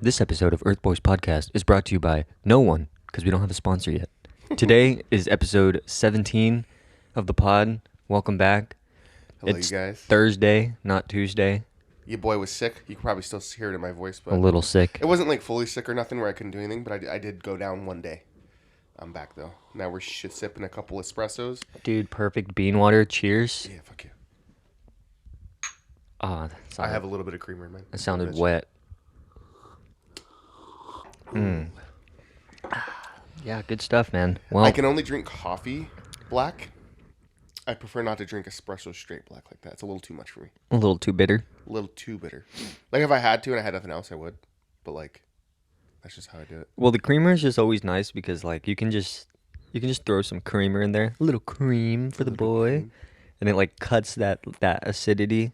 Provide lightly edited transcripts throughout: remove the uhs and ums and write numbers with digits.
This episode of Earthboys podcast is brought to you by no one, because we don't have a sponsor yet. Today is episode 17 of the pod. Welcome back. Hello, It's you guys. Thursday, not Tuesday. Your boy was sick. You can probably still hear it in my voice, but A little sick. it wasn't like fully sick or nothing where I couldn't do anything, but I did go down one day. I'm back though. Now we're shit sipping a couple espressos. Dude, perfect bean water. Cheers. Yeah, fuck you. Ah, I have a little bit of creamer in mine. That sounded wet. Yeah, good stuff, man. Well, I can only drink coffee black. I prefer not to drink espresso straight black like that. It's a little too much for me. a little too bitter. A little too bitter. Like if I had to and I had nothing else, I would. But like, that's just how I do it. Well, the creamer is just always nice because like you can just throw some creamer in there, a little cream for the boy, and it like cuts that acidity.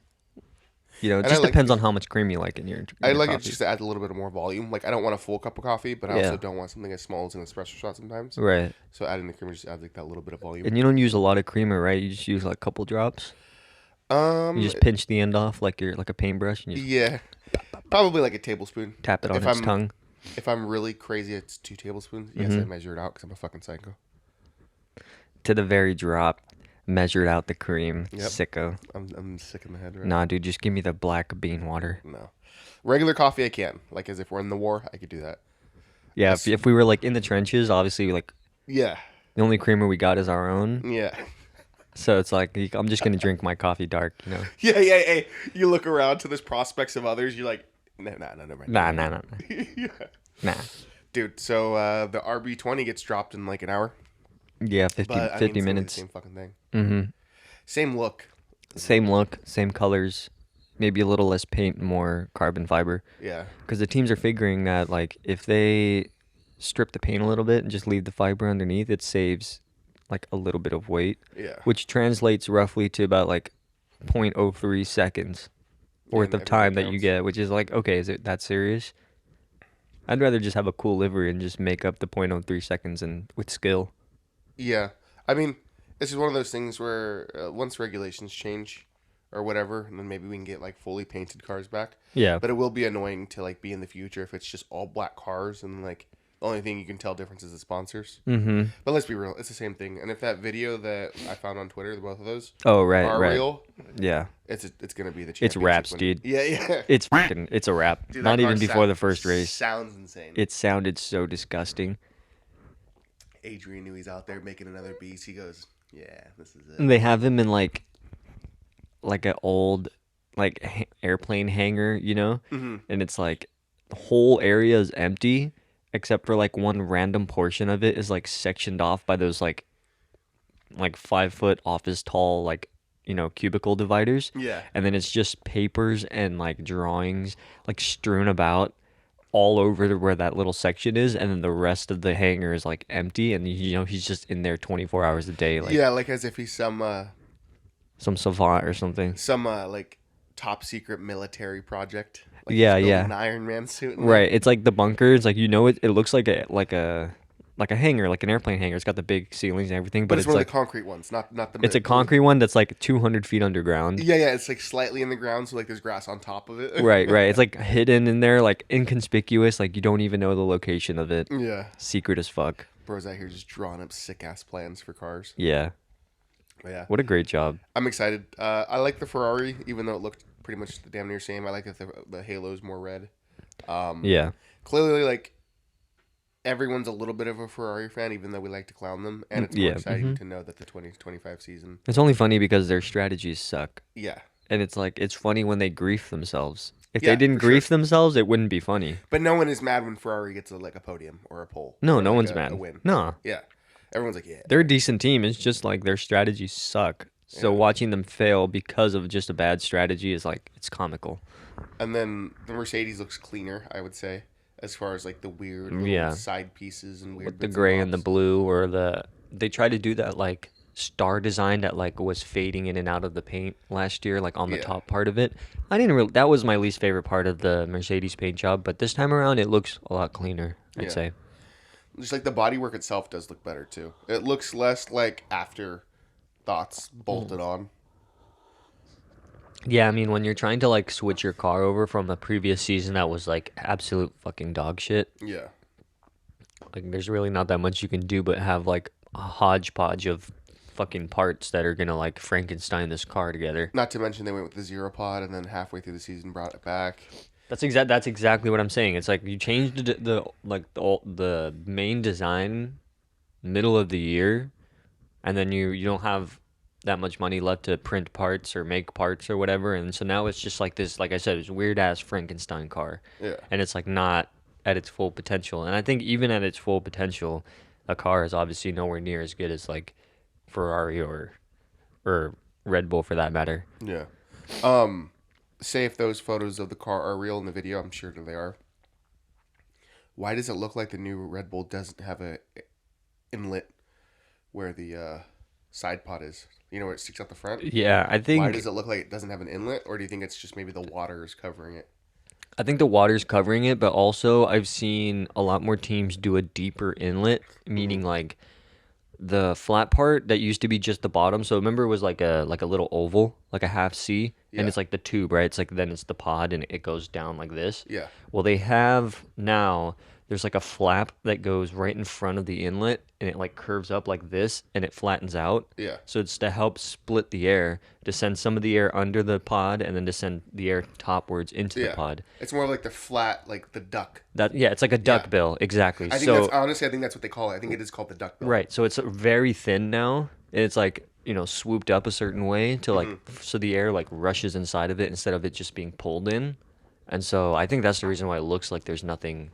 You know, it And just I like depends on how much cream you like in your. I your like it coffee. just to add a little bit more volume. Like I don't want a full cup of coffee, but I Yeah. also don't want something as small as an espresso shot sometimes. Right, So adding the creamer just adds like that little bit of volume. and you don't use a lot of creamer, right? You just use like a couple drops. You just pinch the end off like a paintbrush and you just yeah, probably like a tablespoon. tap it on If its I'm- tongue. If I'm really crazy, it's 2 tablespoons. Yes, I measure it out because I'm a fucking psycho. To the very drop, measured out the cream. Yep. Sicko. I'm sick in the head right Nah, dude, just give me the black bean water. No, regular coffee I can. Like as if we're in the war, I could do that. Yeah, if we were like in the trenches, obviously like Yeah, the only creamer we got is our own. yeah, So it's like I'm just gonna drink my coffee dark, you know. yeah. Hey, you look around to the prospects of others. You're like, no, never mind. Nah. yeah. Nah. Dude, so the RB20 gets dropped in like an hour. Yeah, 50, But, 50 I mean, it's gonna be minutes. the same fucking thing. Mm-hmm. Same look. Same look, same colors, maybe a little less paint, more carbon fiber. Yeah. Because the teams are figuring that like if they strip the paint a little bit and just leave the fiber underneath, it saves like a little bit of weight, Yeah. which translates roughly to about like 0.03 seconds worth And of time everything that you counts. get, which is like, okay, is it that serious? I'd rather just have a cool livery and just make up the 0.03 seconds and with skill. Yeah. I mean, this is one of those things where once regulations change or whatever, and then maybe we can get like fully painted cars back. Yeah. But it will be annoying to like be in the future if it's just all black cars and like the only thing you can tell difference is the sponsors. Mm-hmm. But let's be real, it's the same thing. And if that video that I found on Twitter, both of those Oh, right, are right. real, Yeah. it's gonna be the It's championship wraps, winner. dude. Yeah. It's a wrap. Dude, that Not car even before the first race. Sounds insane. It sounded so disgusting. Adrian knew he's out there making another beast. He goes, "Yeah, this is it." And they have him in like an old airplane hangar, you know? Mm-hmm. And it's like the whole area is empty except for like one random portion of it is like sectioned off by those like 5-foot office tall like, you know, cubicle dividers. Yeah. And then it's just papers and like drawings like strewn about all over where that little section is, and then the rest of the hangar is like empty, and you know he's just in there 24 hours a day, like Yeah, like as if he's some savant or something. like top secret military project. Like Yeah, he's building yeah. an Iron Man suit. And Right, it's like the bunker. It's like, you know, it looks like a hangar, like an airplane hangar. It's got the big ceilings and everything, but but it's it's one like of the concrete ones, not the. it's a concrete one that's like 200 feet underground. Yeah, it's like slightly in the ground, so like there's grass on top of it. Right. It's like hidden in there, like inconspicuous, like you don't even know the location of it. Yeah, Secret as fuck. bro's out here just drawing up sick ass plans for cars. Yeah. But yeah, What a great job. I'm excited. I like the Ferrari, even though it looked pretty much the damn near same. I like that the halo's more red. Yeah. Clearly, like everyone's a little bit of a Ferrari fan, even though we like to clown them, and it's more Yeah, exciting to know that the 2025 season. It's only funny because their strategies suck. Yeah, And it's like, it's funny when they grief themselves. If Yeah, they didn't for sure. grief themselves, it wouldn't be funny. but no one is mad when Ferrari gets like a podium or a pole. No, or no like one's a mad. win. No. Yeah, everyone's like, yeah. They're a decent team. It's just like their strategies suck. So Yeah. watching them fail because of just a bad strategy is like, it's comical. And then the Mercedes looks cleaner, I would say, as far as like the weird little Yeah. side pieces and weird With the bits gray and the bobs. blue, or they tried to do that like star design that like was fading in and out of the paint last year, like on the Yeah. top part of it. I didn't really, that was my least favorite part of the Mercedes paint job, but this time around it looks a lot cleaner, I'd Yeah. say. Just like the bodywork itself does look better too. It looks less like afterthoughts bolted on. Yeah, I mean, when you're trying to like switch your car over from a previous season that was like absolute fucking dog shit, Yeah. like there's really not that much you can do but have like a hodgepodge of fucking parts that are gonna like Frankenstein this car together. Not to mention they went with the zero pod and then halfway through the season brought it back. That's exactly what I'm saying. It's like you changed the like the main design middle of the year, and then you don't have that much money left to print parts or make parts or whatever, and so now it's just like this, like I said, it's weird ass Frankenstein car, Yeah. and it's like not at its full potential. And I think even at its full potential, a car is obviously nowhere near as good as like Ferrari or Red Bull for that matter. Yeah. Say if those photos of the car are real in the video, I'm sure they are. Why does it look like the new Red Bull doesn't have a inlet where the side pod is? You know where it sticks out the front? Yeah, Why does it look like it doesn't have an inlet? Or do you think it's just maybe the water is covering it? I think the water's covering it, but also I've seen a lot more teams do a deeper inlet, meaning like the flat part that used to be just the bottom. So remember it was like a little oval, like a half C, and Yeah. it's like the tube, right? It's like then it's the pod and it goes down like this. Yeah. Well, they have now there's like a flap that goes right in front of the inlet and it like curves up like this and it flattens out. Yeah. So it's to help split the air, to send some of the air under the pod and then to send the air topwards into the Yeah. pod. It's more like the flat, like the duck. That yeah, it's like a duck Yeah. bill, exactly. I think So that's honestly, I think that's what they call it. I think it is called the duck bill. right, so it's very thin now, and it's like swooped up a certain way to like so the air like rushes inside of it instead of it just being pulled in, and so I think that's the reason why it looks like there's nothing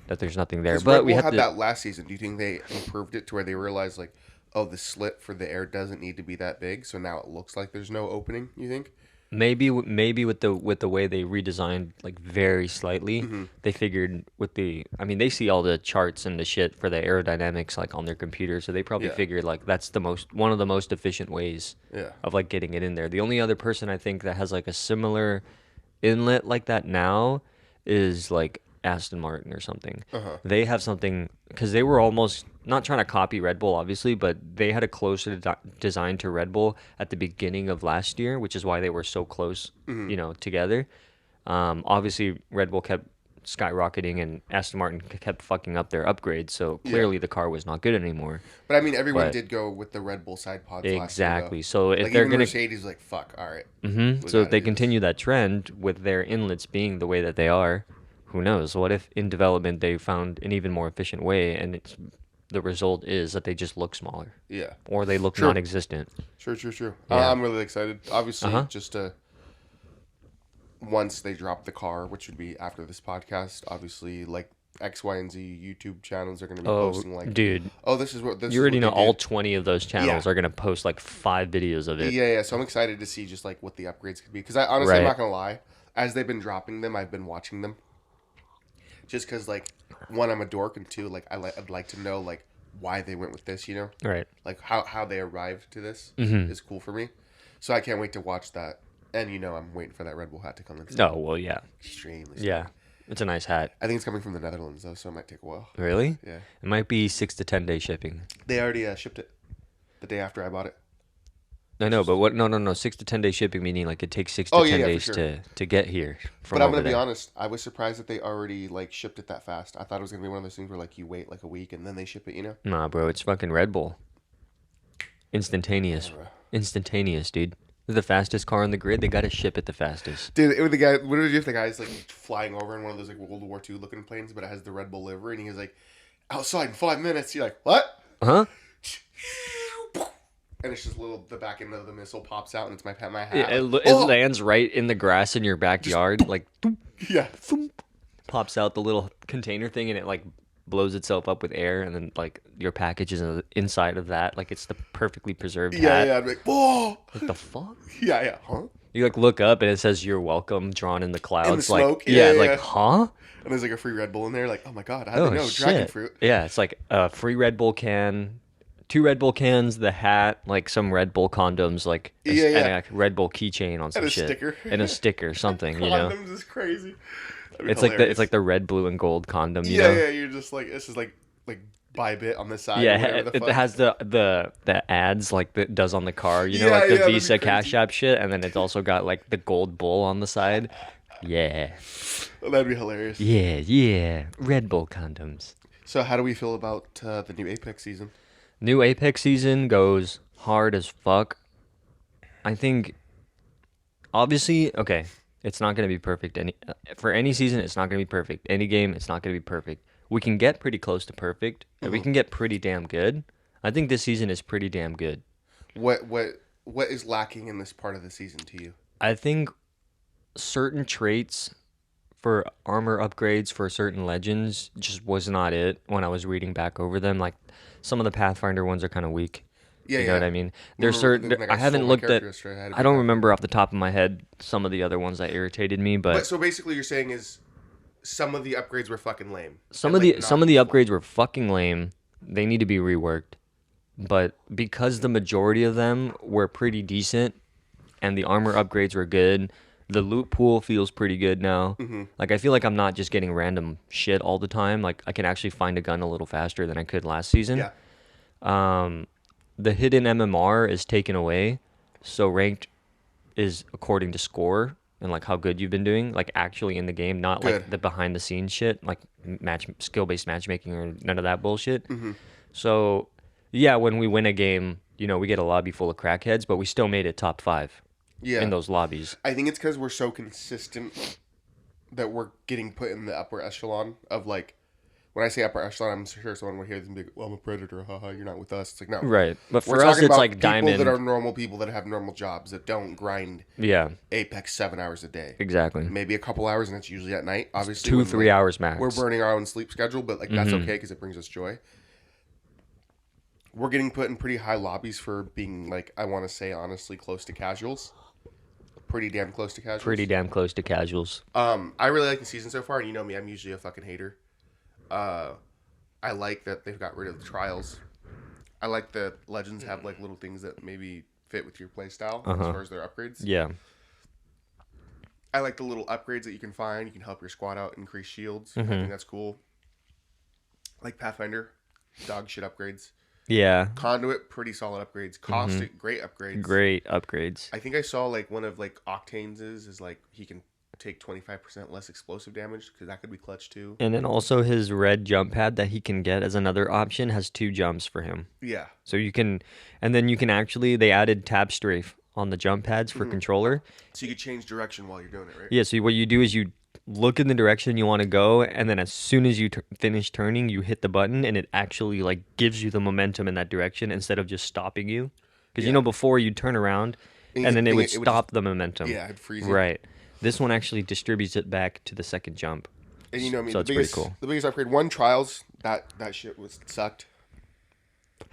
there. Because But Red we Bull have had to that last season. Do you think they improved it to where they realized like, oh, the slit for the air doesn't need to be that big, so now it looks like there's no opening? You think? maybe with the way they redesigned like very slightly, they figured with the I mean they see all the charts and the shit for the aerodynamics like on their computer, so they probably Yeah. figured like that's the most one of the most efficient ways Yeah. of like getting it in there. The only other person I think that has like a similar inlet like that now is like Aston Martin or something. They have something because they were almost not trying to copy Red Bull, obviously, but they had a closer design to Red Bull at the beginning of last year, which is why they were so close, together. Obviously, Red Bull kept skyrocketing and Aston Martin kept fucking up their upgrades, so clearly the car was not good anymore. But I mean, everyone But did go with the Red Bull side pods exactly. last year, So though. if Like they're even gonna Mercedes, like fuck, all right. We so if gotta they do this. continue that trend with their inlets being the way that they are, who knows? What if in development they found an even more efficient way and the result is that they just look smaller Yeah. or they look True. non-existent. True. Yeah. I'm really excited. Obviously, Uh-huh. just once they drop the car, which would be after this podcast, obviously, like X, Y, and Z YouTube channels are going to be Oh, posting like, dude, oh, this is what this. you is already what know they all did. 20 of those channels Yeah. are going to post like 5 videos of it. Yeah. So I'm excited to see just like what the upgrades could be. Because I honestly, I'm Right. not gonna lie, as they've been dropping them, I've been watching them. Just because, like, one, I'm a dork, and two, like, I'd like to know like why they went with this. You know, Right. like how they arrived to this is cool for me. So I can't wait to watch that. And I'm waiting for that Red Bull hat to come in. Oh, well, yeah. Extremely. Yeah. It's a nice hat. I think it's coming from the Netherlands though, so it might take a while. Really? Yeah. It might be 6 to 10 day shipping. They already shipped it the day after I bought it. I know, but what? No. 6 to 10 day shipping meaning like it takes 6 to Oh, 10 yeah, for days sure. to get here from But I'm over gonna be there. honest, I was surprised that they already like shipped it that fast. I thought it was gonna be one of those things where like you wait like a week and then they ship it. Nah, bro, it's fucking Red Bull. Instantaneous. Yeah, bro. Instantaneous, dude. They're the fastest car on the grid. They got to ship it the fastest. Dude, it was the guy. What did you if the guy's like flying over in one of those like World War II looking planes, but it has the Red Bull livery, and he's like, outside in 5 minutes. You're like, what? Huh? And it's just the back end of the missile pops out, and it's my hat. It lands right in the grass in your backyard, like Yeah. pops out the little container thing, and it like blows itself up with air, and then like your package is inside of that, like it's the perfectly preserved Yeah, hat. yeah. I'd be like, whoa. What the fuck? Yeah. Huh? You like look up and it says "You're welcome" drawn in the clouds. smoke? Like Yeah, like yeah. huh? And there's like a free Red Bull in there. Like, oh my god, I Oh didn't know shit! dragon fruit. Yeah, it's like a free Red Bull can, 2 Red Bull cans, the hat, like some Red Bull condoms, like Yeah, yeah. and a Red Bull keychain on some a shit, sticker. and a sticker, something. You know, Condoms is crazy. That'd be it's like hilarious. the red, blue, and gold condom. You Yeah, know, yeah. You're just like this is like Bybit on the side or Yeah, whatever the it fuck. has the ads like that does on the car, Yeah, like the yeah, that'd be Visa Cash crazy. App shit, and then it's also got like the gold bull on the side. Yeah, That'd be hilarious. yeah. Red Bull condoms. So, how do we feel about the new Apex season? New Apex season goes hard as fuck. I think obviously, okay, it's not gonna be perfect. For any season, it's not gonna be perfect. Any game, it's not gonna be perfect. We can get pretty close to perfect, and we Hmm. can get pretty damn good. I think this season is pretty damn good. What is lacking in this part of the season to you? I think certain traits for armor upgrades for certain legends just was not it when I was reading back over them. Like some of the Pathfinder ones are kind of weak. Yeah, You know what yeah. I mean? There's Remember certain that I guy stole haven't my looked at. character yesterday? I had to I be a don't remember Pathfinder. off the top of my head some of the other ones that irritated me, But but so basically, you're saying is some of the upgrades were fucking lame some and of like the some not of the useful. upgrades were fucking lame. They need to be reworked. But because the majority of them were pretty decent and the armor upgrades were good, the loot pool feels pretty good now. Hmm. Like I feel like I'm not just getting random shit all the time. Like I can actually find a gun a little faster than I could last season. Yeah, The hidden MMR is taken away, so ranked is according to score and like how good you've been doing, like actually in the game, not good. like the behind the scenes shit, like match skill based matchmaking or none of that bullshit. Hmm. So yeah, when we win a game, we get a lobby full of crackheads, but we still made it top 5 in Yeah, those lobbies. I think it's because we're so consistent that we're getting put in the upper echelon of like. When I say upper echelon, I'm sure someone will hear this and be like, "Well, I'm a predator, haha. You're not with us." It's like no, Right. But we're for us, talking it's about like people that are diamond. normal people that have normal jobs that don't grind Yeah, Apex 7 hours a day. exactly. Maybe a couple hours, and it's usually at night. Obviously, Two, when three like hours we're max. burning our own sleep schedule, but like that's okay because it brings us joy. We're getting put in pretty high lobbies for being like I want to say honestly close to casuals, pretty damn close to Pretty casuals. damn close to casuals. I really like the season so far, and you know me, I'm usually a fucking hater. Uh, I like that they've got rid of the trials. I like that legends have like little things that maybe fit with your playstyle as Uh-huh. far as their upgrades. Yeah. I like the little upgrades that you can find. You can help your squad out, increase shields. I Mm-hmm. think that's cool. Like Pathfinder, dog shit upgrades. Yeah. Conduit, pretty solid upgrades. Mm-hmm. Caustic, great upgrades. Great upgrades. I think I saw like one of like Octane's is like he can take 25% less explosive damage because that could be clutch too. And then also his red jump pad that he can get as another option has 2 jumps for him. Yeah. So you can, and then you can actually, they added tab strafe on the jump pads for Hmm. controller. So you could change direction while you're doing it, right? Yeah, so what you do is you look in the direction you want to go, and then as soon as you finish turning, you hit the button, and it actually like gives you the momentum in that direction instead of just stopping you. Because Yeah. before you'd turn around, And and then it would it would just stop the momentum. yeah, it'd freeze you. Right. This one actually distributes it back to the second jump. And you know me, So it's pretty cool. the biggest upgrade one trials that shit was sucked.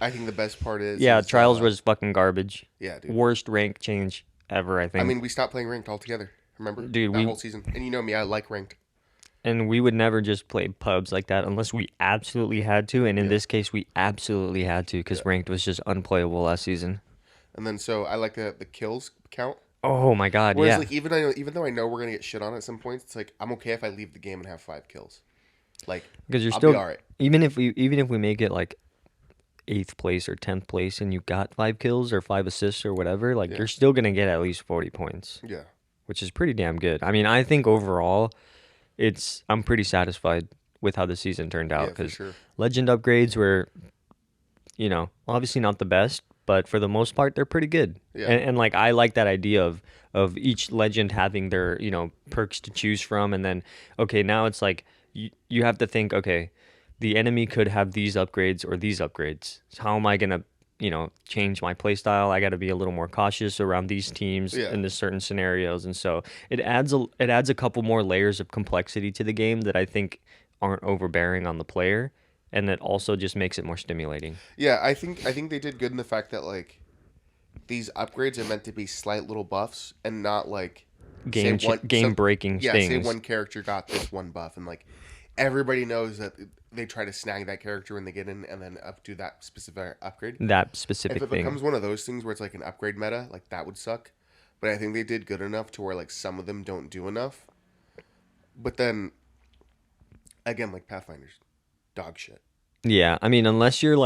I think the best part Yeah, is Trials was fucking garbage. yeah, dude. Worst rank change ever, I think. I mean, we stopped playing ranked altogether. Remember, Dude, that we whole season. And you know me, I like ranked. and we would never just play pubs like that unless we absolutely had to. And in Yeah. this case, we absolutely had to because Yeah. ranked was just unplayable last season. And then so I like the kills count. Oh my god, Whereas yeah. like even though I know we're gonna get shit on at some points, it's like I'm okay if I leave the game and have 5 kills. Like Because you're I'll still be all right. even if we make it like 8th place or 10th place and you got 5 kills or 5 assists or whatever, like Yeah. you're still gonna get at least 40 points, Yeah. which is pretty damn good. I mean, I think overall, I'm pretty satisfied with how the season turned out Yeah, for because sure. legend upgrades were, obviously not the best, but for the most part, they're pretty good. Yeah. And like I like that idea of each legend having their perks to choose from, and then okay, now it's like you have to think, okay, the enemy could have these upgrades or these upgrades. So how am I gonna change my playstyle? I got to be a little more cautious around these teams Yeah. in this certain scenarios, and so it adds a couple more layers of complexity to the game that I think aren't overbearing on the player, and that also just makes it more stimulating. Yeah, I think they did good in the fact that like these upgrades are meant to be slight little buffs and not like Game breaking yeah, things. say one character got this one buff and like everybody knows that they try to snag that character when they get in and then up to that specific upgrade. That If specific it thing. becomes one of those things where it's like an upgrade meta, like that would suck. But I think they did good enough to where like some of them don't do enough. But then again, like Pathfinders, dog shit. Yeah, I mean, unless you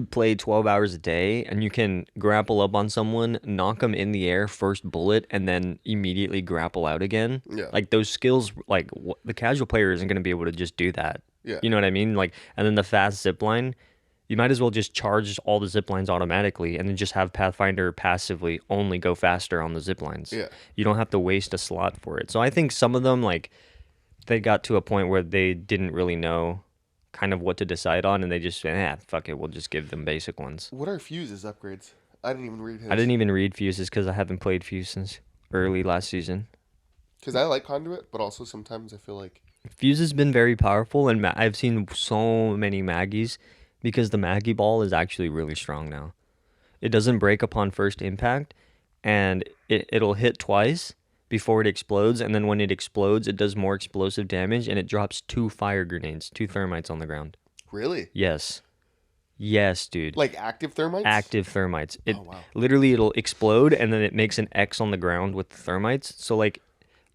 play 12 hours a day and you can grapple up on someone, knock them in the air first bullet, and then immediately grapple out again. Yeah, Like those skills, like the casual player isn't going to be able to just do that. yeah, You know what I mean? Like, and then the fast zip line, you might as well just charge all the zip lines automatically and then just have Pathfinder passively only go faster on the zip lines. yeah. You don't have to waste a slot for it. So I think some of them, like, they got to a point where they didn't really know kind of what to decide on, and they just fuck it, we'll just give them basic ones. What are Fuse's upgrades? I didn't even read I his. didn't even read Fuses because I haven't played Fuse since early last season. Because I like Conduit, but also sometimes I feel like. Fuse has been very powerful, and I've seen so many Maggies because the Maggie ball is actually really strong now. It doesn't break upon first impact, and it'll hit twice before it explodes, and then when it explodes, it does more explosive damage, and it drops 2 fire grenades, 2 thermites on the ground. Really? Yes. Yes, dude. Like active thermites? Active thermites. It Oh, wow. literally it'll explode and then it makes an X on the ground with the thermites. So like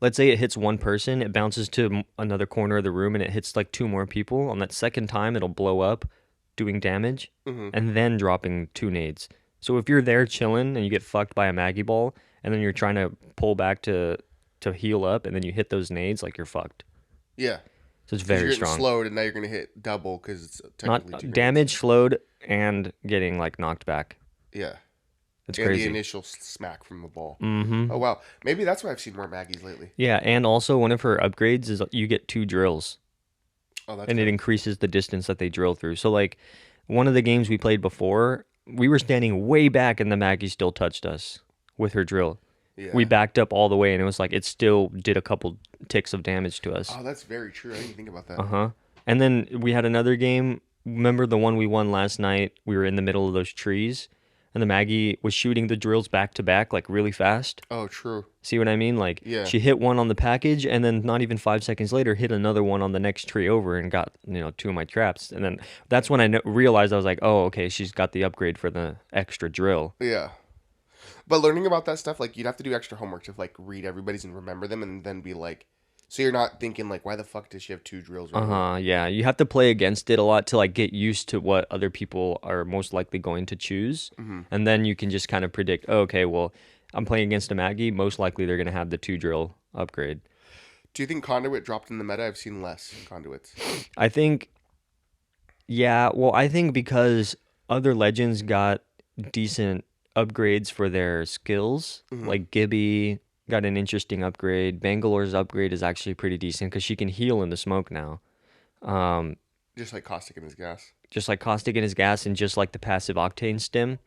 let's say it hits one person, it bounces to another corner of the room and it hits like 2 more people. On that second time it'll blow up doing damage Mm-hmm. and then dropping 2 nades. So if you're there chilling and you get fucked by a Maggie ball and then you're trying to pull back to heal up and then you hit those nades, like you're fucked. Yeah. So it's Because you're very getting strong. slowed and now you're going to hit double because it's technically Not two grenades. damage slowed and getting like knocked back. Yeah. It's And the crazy. initial smack from the ball. Mm-hmm. Oh, wow. Maybe that's why I've seen more Maggies lately. Yeah, and also one of her upgrades is you get 2 drills, Oh, that's and it good. increases the distance that they drill through. So like one of the games we played before, we were standing way back, and the Maggie still touched us with her drill. Yeah. We backed up all the way, and it was like it still did a couple ticks of damage to us. Oh, that's very true. I didn't even think about that. Uh huh. And then we had another game. Remember the one we won last night? We were in the middle of those trees, and the Maggie was shooting the drills back to back like really fast. Oh, true. See what I mean? Like Yeah. she hit one on the package and then not even 5 seconds later hit another one on the next tree over and got, 2 of my traps. And then that's when I realized I was like, oh, okay, she's got the upgrade for the extra drill. Yeah. But learning about that stuff, like, you'd have to do extra homework to, like, read everybody's and remember them and then be like, so you're not thinking, like, why the fuck does she have two drills right now? Yeah. You have to play against it a lot to like get used to what other people are most likely going to choose. Mm-hmm. And then you can just kind of predict, oh, okay, well, I'm playing against a Maggie. Most likely they're going to have the 2 drill upgrade. Do you think Conduit dropped in the meta? I've seen less Conduits. I think, yeah, well, I think because other legends got decent upgrades for their skills, Mhm. like Gibby got an interesting upgrade. Bangalore's upgrade is actually pretty decent because she can heal in the smoke now. Um, Just like Caustic and his gas. just like Caustic in his gas and just like the passive Octane stim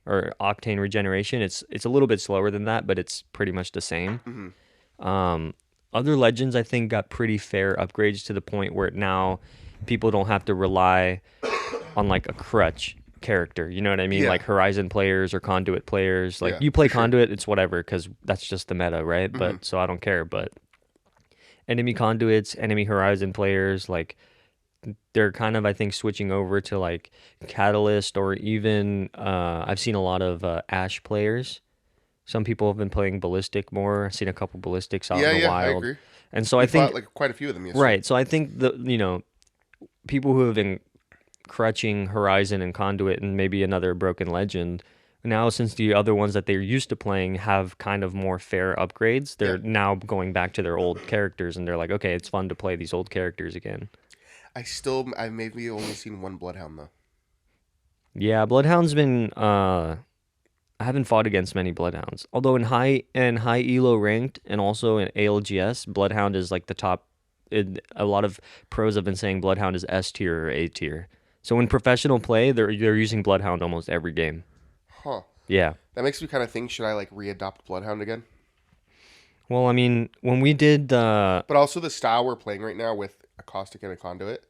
or Octane regeneration, it's a little bit slower than that, but it's pretty much the same. Mm-hmm. Other legends I think got pretty fair upgrades to the point where now people don't have to rely on like a crutch character. You know what I mean? Yeah. Like Horizon players or Conduit players. Like Yeah, you play for sure. Conduit, it's whatever because that's just the meta, right? Mm-hmm. But so I don't care. But enemy Conduits, enemy Horizon players, like they're kind of I think switching over to like Catalyst or even I've seen a lot of Ash players. Some people have been playing Ballistic more. I've seen a couple Ballistics out Yeah, in the yeah, I wild. agree. And so We I think fought, like, quite a few of them yesterday. right. So I think people who have been crutching Horizon and Conduit and maybe another Broken Legend now since the other ones that they're used to playing have kind of more fair upgrades, they're Yeah. now going back to their old characters and they're like, okay, it's fun to play these old characters again. I've maybe only seen one Bloodhound though. Yeah, Bloodhound's been I haven't fought against many Bloodhounds. Although in high elo ranked and also in ALGS, Bloodhound is like the top. A lot of pros have been saying Bloodhound is S tier or A tier. So in professional play, they're using Bloodhound almost every game. Huh. Yeah. That makes me kind of think, should I like readopt Bloodhound again? Well, I mean, when we did But also the style we're playing right now with a Caustic and a Conduit,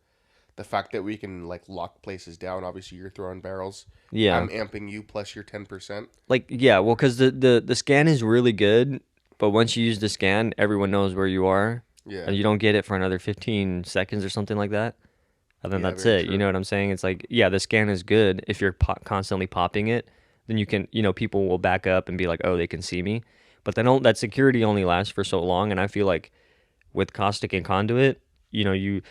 the fact that we can like lock places down. Obviously, you're throwing barrels. yeah, I'm amping you plus your 10%. like yeah, well, because the scan is really good, but once you use the scan, everyone knows where you are, Yeah. and you don't get it for another 15 seconds or something like that. And then Yeah, that's very it. true. You know what I'm saying? It's like, yeah, the scan is good. If you're constantly popping it, then you can, people will back up and be like, oh, they can see me. But then that security only lasts for so long. And I feel like with Caustic and Conduit, you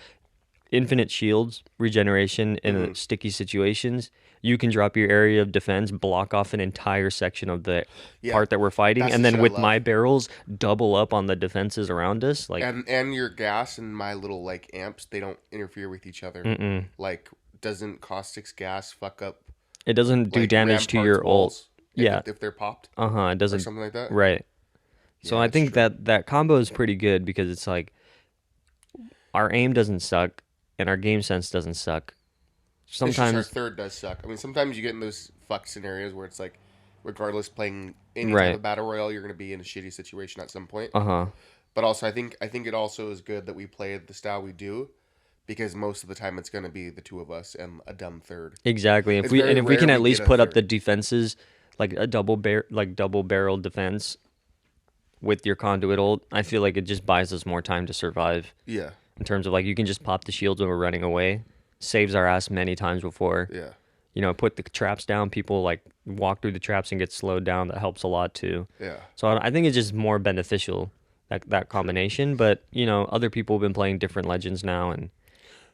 infinite shields, regeneration in sticky situations. You can drop your area of defense, block off an entire section of the Yeah, part that we're fighting, that's and the then shit I with my love. barrels, double up on the defenses around us. Like, And your gas and my little like amps, they don't interfere with each other. mm-mm. Like, doesn't caustic's gas fuck up It doesn't do like damage to ramparts your ult. walls Yeah, if they're popped it or doesn't. something like that? Right. So Yeah, I that's think true. that combo is pretty good because it's like our aim doesn't suck and our game sense doesn't suck. It's just our Sometimes, third does suck. I mean, sometimes you get in those fuck scenarios where it's like, regardless playing any type right. of battle royale, you're gonna be in a shitty situation at some point. Uh-huh. But also, I think it also is good that we play the style we do because most of the time it's gonna be the two of us and a dumb third. Exactly. It's very If we rare can we at get least a put up the third. defenses like a double barrel defense with your conduit ult, I feel like it just buys us more time to survive Yeah, in terms of like you can just pop the shields when we're running away. Saves our ass many times before. yeah, Put the traps down, people like walk through the traps and get slowed down. That helps a lot too. yeah. So I think it's just more beneficial that True. combination, but other people have been playing different legends now and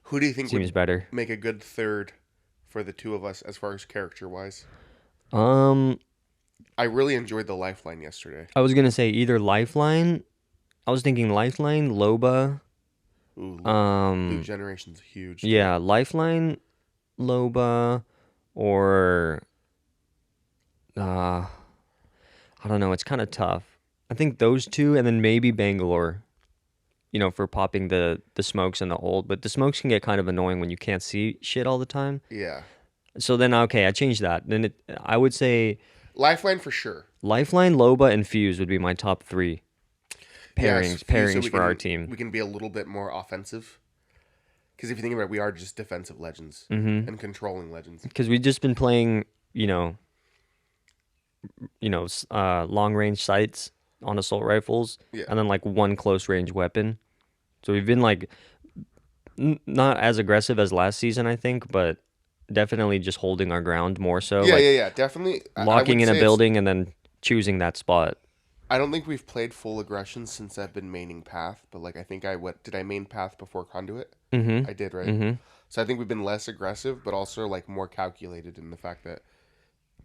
Who do you it think seems would better. make a good third for the two of us as far as character wise? Um I really enjoyed the lifeline yesterday. I was going to say either Lifeline. I was thinking Lifeline, Loba. Ooh, loot Um, generation's huge too. yeah, Lifeline, Loba, or uh, I don't know. It's kind of tough. I think those two, and then maybe Bangalore. For popping the smokes and the ult, but the smokes can get kind of annoying when you can't see shit all the time. Yeah, So then, okay, I changed that. I would say lifeline for sure. Lifeline, Loba, and Fuse would be my top three Yes, few so pairings we for our can team. we can be a little bit more offensive. Because if you think about it, we are just defensive legends Mm-hmm. and controlling legends. Because we've just been playing, long range sights on assault rifles, Yeah, and then like one close range weapon. So we've been like not as aggressive as last season, I think, but definitely just holding our ground more so, yeah, yeah, like yeah. Definitely. I locking wouldn't in a say it's. building and then choosing that spot. I don't think we've played full aggression since I've been maining path. But like, I think I went. Did I main path before conduit? Mm-hmm. I did, right? Mm-hmm. So I think we've been less aggressive, but also like more calculated in the fact that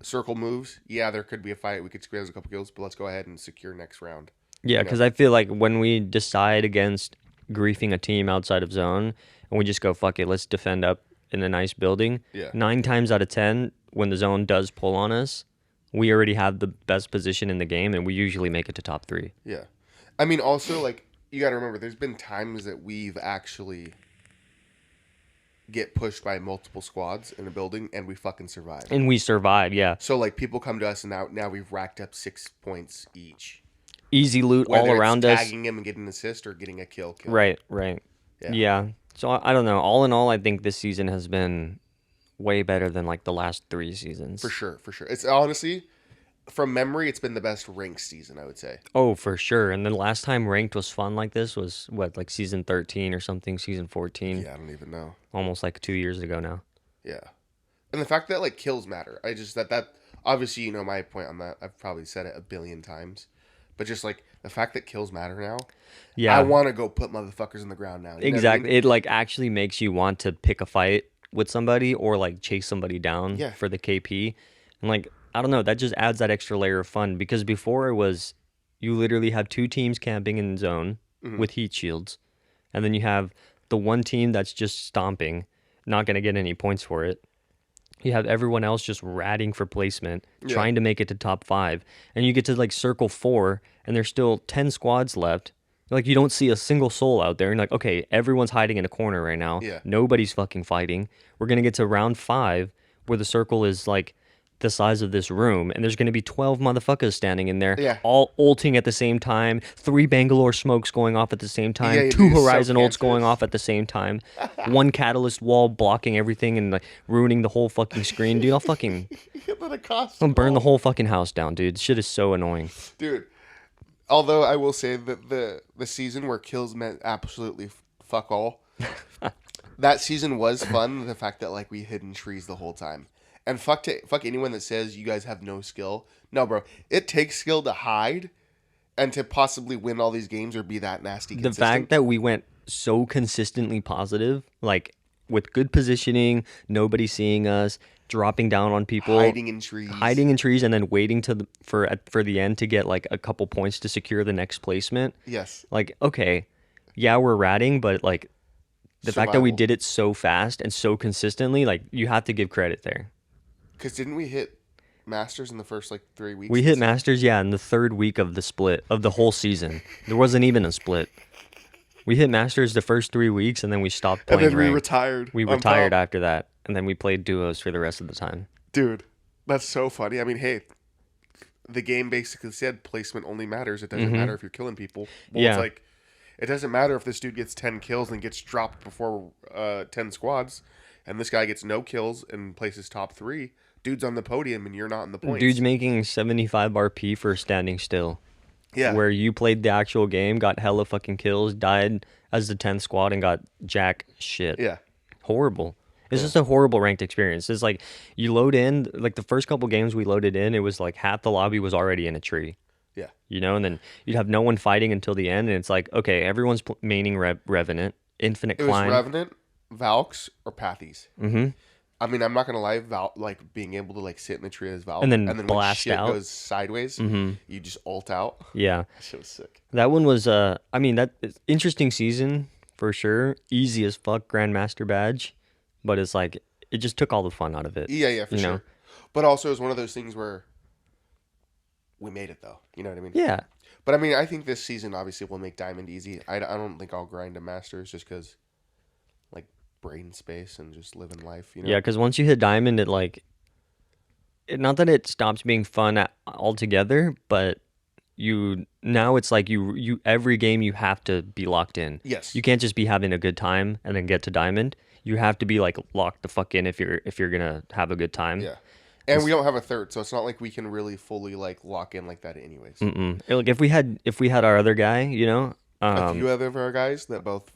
circle moves. Yeah, there could be a fight. We could squeeze a couple kills, but let's go ahead and secure next round. Yeah, You know? because I feel like when we decide against griefing a team outside of zone and we just go, fuck it, let's defend up in a nice building, Yeah. 9 times out of 10, when the zone does pull on us, we already have the best position in the game and we usually make it to top three. Yeah. I mean, also like you got to remember, there's been times that we've actually get pushed by multiple squads in a building and we fucking survive. And we survive, yeah. So like people come to us and now we've racked up 6 points each. Easy loot all Whether it's around us. tagging him and getting an assist or getting a kill. Right, right. Yeah. Yeah. So I don't know. All in all, I think this season has been way better than like the last 3 seasons. For sure, for sure. It's honestly, from memory, it's been the best ranked season, I would say. Oh, for sure. And the last time ranked was fun like this was what, like season 13 or something, season 14, Yeah, I don't even know. almost like 2 years ago now. Yeah. And the fact that like kills matter. I just that obviously you know my point on that. I've probably said it a billion times. But just like the fact that kills matter now, I Yeah, want to go put motherfuckers in the ground now. You know what I exactly. mean? It like actually makes you want to pick a fight with somebody or like chase somebody down Yeah. for the KP. And like, I don't know, that just adds that extra layer of fun because before it was you literally have two teams camping in zone Mhm. with heat shields. And then you have the one team that's just stomping, not going to get any points for it. You have everyone else just ratting for placement, Yeah. trying to make it to top 5. And you get to like circle 4 and there's still 10 squads left. Like you don't see a single soul out there. And like, okay, everyone's hiding in a corner right now. Yeah. Nobody's fucking fighting. We're going to get to round 5 where the circle is like the size of this room and there's going to be 12 motherfuckers standing in there Yeah. all ulting at the same time, 3 Bangalore smokes going off at the same time, Yeah, 2 dude, it's so Horizon ults cancerous. going off at the same time, 1 catalyst wall blocking everything and like ruining the whole fucking screen. Dude, I'll burn the whole fucking house down, dude. Shit is so annoying. Dude. Although I will say that the season where kills meant absolutely fuck all, that season was fun. The fact that like we hid in trees the whole time, and fuck anyone that says you guys have no skill. No, bro, it takes skill to hide and to possibly win all these games or be that nasty. The Consistent. fact that we went so consistently positive, like with good positioning, nobody seeing us, dropping down on people, Hiding in trees. hiding in trees, and then waiting for the end to get like a couple points to secure the next placement. Yes. Like, okay, yeah, we're ratting, but like the fact that we Survival. did it so fast and so consistently, like you have to give credit there. Because didn't we hit Masters in the first like 3 weeks We of the hit season? Masters, yeah, in the third week of the split of the whole season. There wasn't even a split. We hit Masters the first 3 weeks, and then we stopped And playing then we ranked. retired We on retired top. after that, and then we played duos for the rest of the time. Dude, that's so funny. I mean, hey, the game basically said placement only matters. It doesn't Mm-hmm. matter if you're killing people. Well, it's Yeah, like, it doesn't matter if this dude gets 10 kills and gets dropped before 10 squads, and this guy gets no kills and places top three. Dude's on the podium and you're not in the dude's points. making 75 RP for standing still. Yeah. Where you played the actual game, got hella fucking kills, died as the 10th squad, and got jack shit. Yeah. Horrible. It's Yeah. just a horrible ranked experience. It's like you load in, like the first couple games we loaded in, it was like half the lobby was already in a tree. Yeah. And then you'd have no one fighting until the end, and it's like, okay, everyone's maining Revenant, Infinite It was Climb. Revenant, Valks, or Pathies. Mm-hmm. I mean, I'm not gonna lie. Like being able to like sit in the tree as Valk, And then when blast shit out. goes sideways, Mm-hmm. you just ult out. Yeah, That shit was sick. that one was. I mean, that interesting season for sure. Easy as fuck Grandmaster badge, but it's like it just took all the fun out of it. Yeah, yeah, for You know? sure. But also, it was one of those things where we made it though. You know what I mean? Yeah, But I mean, I think this season obviously will make Diamond easy. I don't think I'll grind to Masters just because, like, brain space and just living life. You know? yeah. Because once you hit Diamond, it like, not that it stops being fun altogether, but you now it's like you every game you have to be locked in. Yes. You can't just be having a good time and then get to Diamond. You have to be like locked the fuck in if you're gonna have a good time. Yeah. And we don't have a third, so it's not like we can really fully like lock in like that, anyways. Mm-mm. Like if we had our other guy, A few other guys that both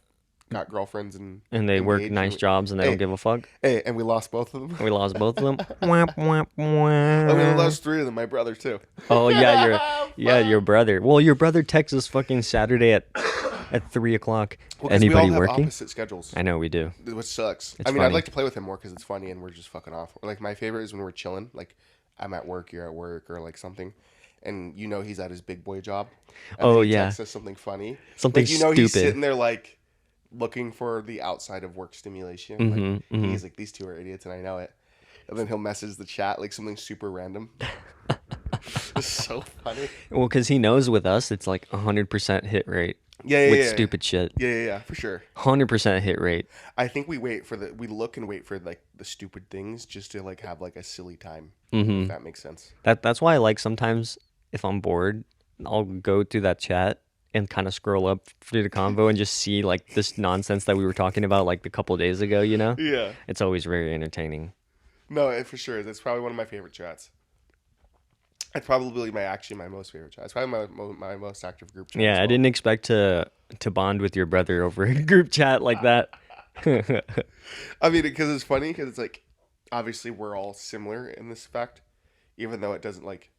got girlfriends and they work engaged, nice jobs and they hey, don't give a fuck. hey, and we lost both of them. We lost both of them. Womp, womp, I mean, we womp. lost three of them. My brother too. Oh yeah, your brother. Well, your brother texts us fucking Saturday at 3 o'clock. Well, because we all Anybody have working? opposite schedules, I know we do. which sucks. It's I mean, I'd funny. like to play with him more because it's funny and we're just fucking off. Like my favorite is when we're chilling. Like I'm at work, you're at work, or like something, and he's at his big boy job. And Oh then he yeah, texts us something funny. something Like he's stupid. sitting there like looking for the outside of work stimulation. Mm-hmm, Like he's like, these two are idiots, and I know it. And then he'll message the chat like something super random. It's so funny. Well, because he knows with us, it's like 100% hit rate Yeah, yeah, with yeah. stupid shit. Yeah, for sure. 100% hit rate. I think we look and wait for like the stupid things just to like have like a silly time. Mm-hmm. If that makes sense. That's why I like sometimes if I'm bored, I'll go through that chat and kind of scroll up through the convo and just see like this nonsense that we were talking about like a couple days ago. Yeah. It's always very entertaining. No, for sure. That's probably one of my favorite chats. It's probably my most favorite chat. It's probably my most active group chat. Yeah, as I well. didn't expect to bond with your brother over a group chat like that. I mean, because it's funny because it's like obviously we're all similar in this fact, even though it doesn't like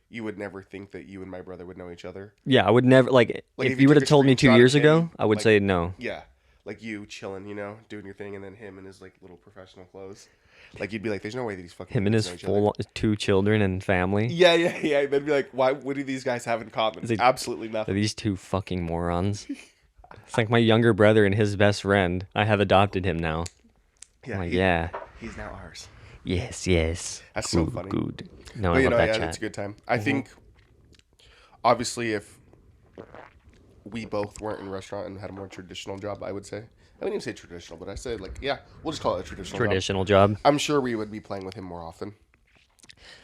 you would never think that you and my brother would know each other. Yeah, I would never like Like, if you would took have a told me 2 screenshot of years him, ago, I would like- say no. Yeah, like you chilling, doing your thing, and then him in his like little professional clothes. Like you'd be like, "There's no way that these fucking Him and dudes his know each other." full 2 children and family. Yeah. They'd be like, "Why? What do these guys have in common? Is it- Absolutely Are nothing." these 2 fucking morons? It's like my younger brother and his best friend. I have adopted him now. Yeah, Like, yeah. he's now ours. Yes. That's so Good, funny. Good. No, But I love that yeah, chat. it's a good time. I think, obviously, if we both weren't in a restaurant and had a more traditional job, I would say. I wouldn't even say traditional, but I say like, yeah, we'll just call it a traditional job. Traditional job. I'm sure we would be playing with him more often.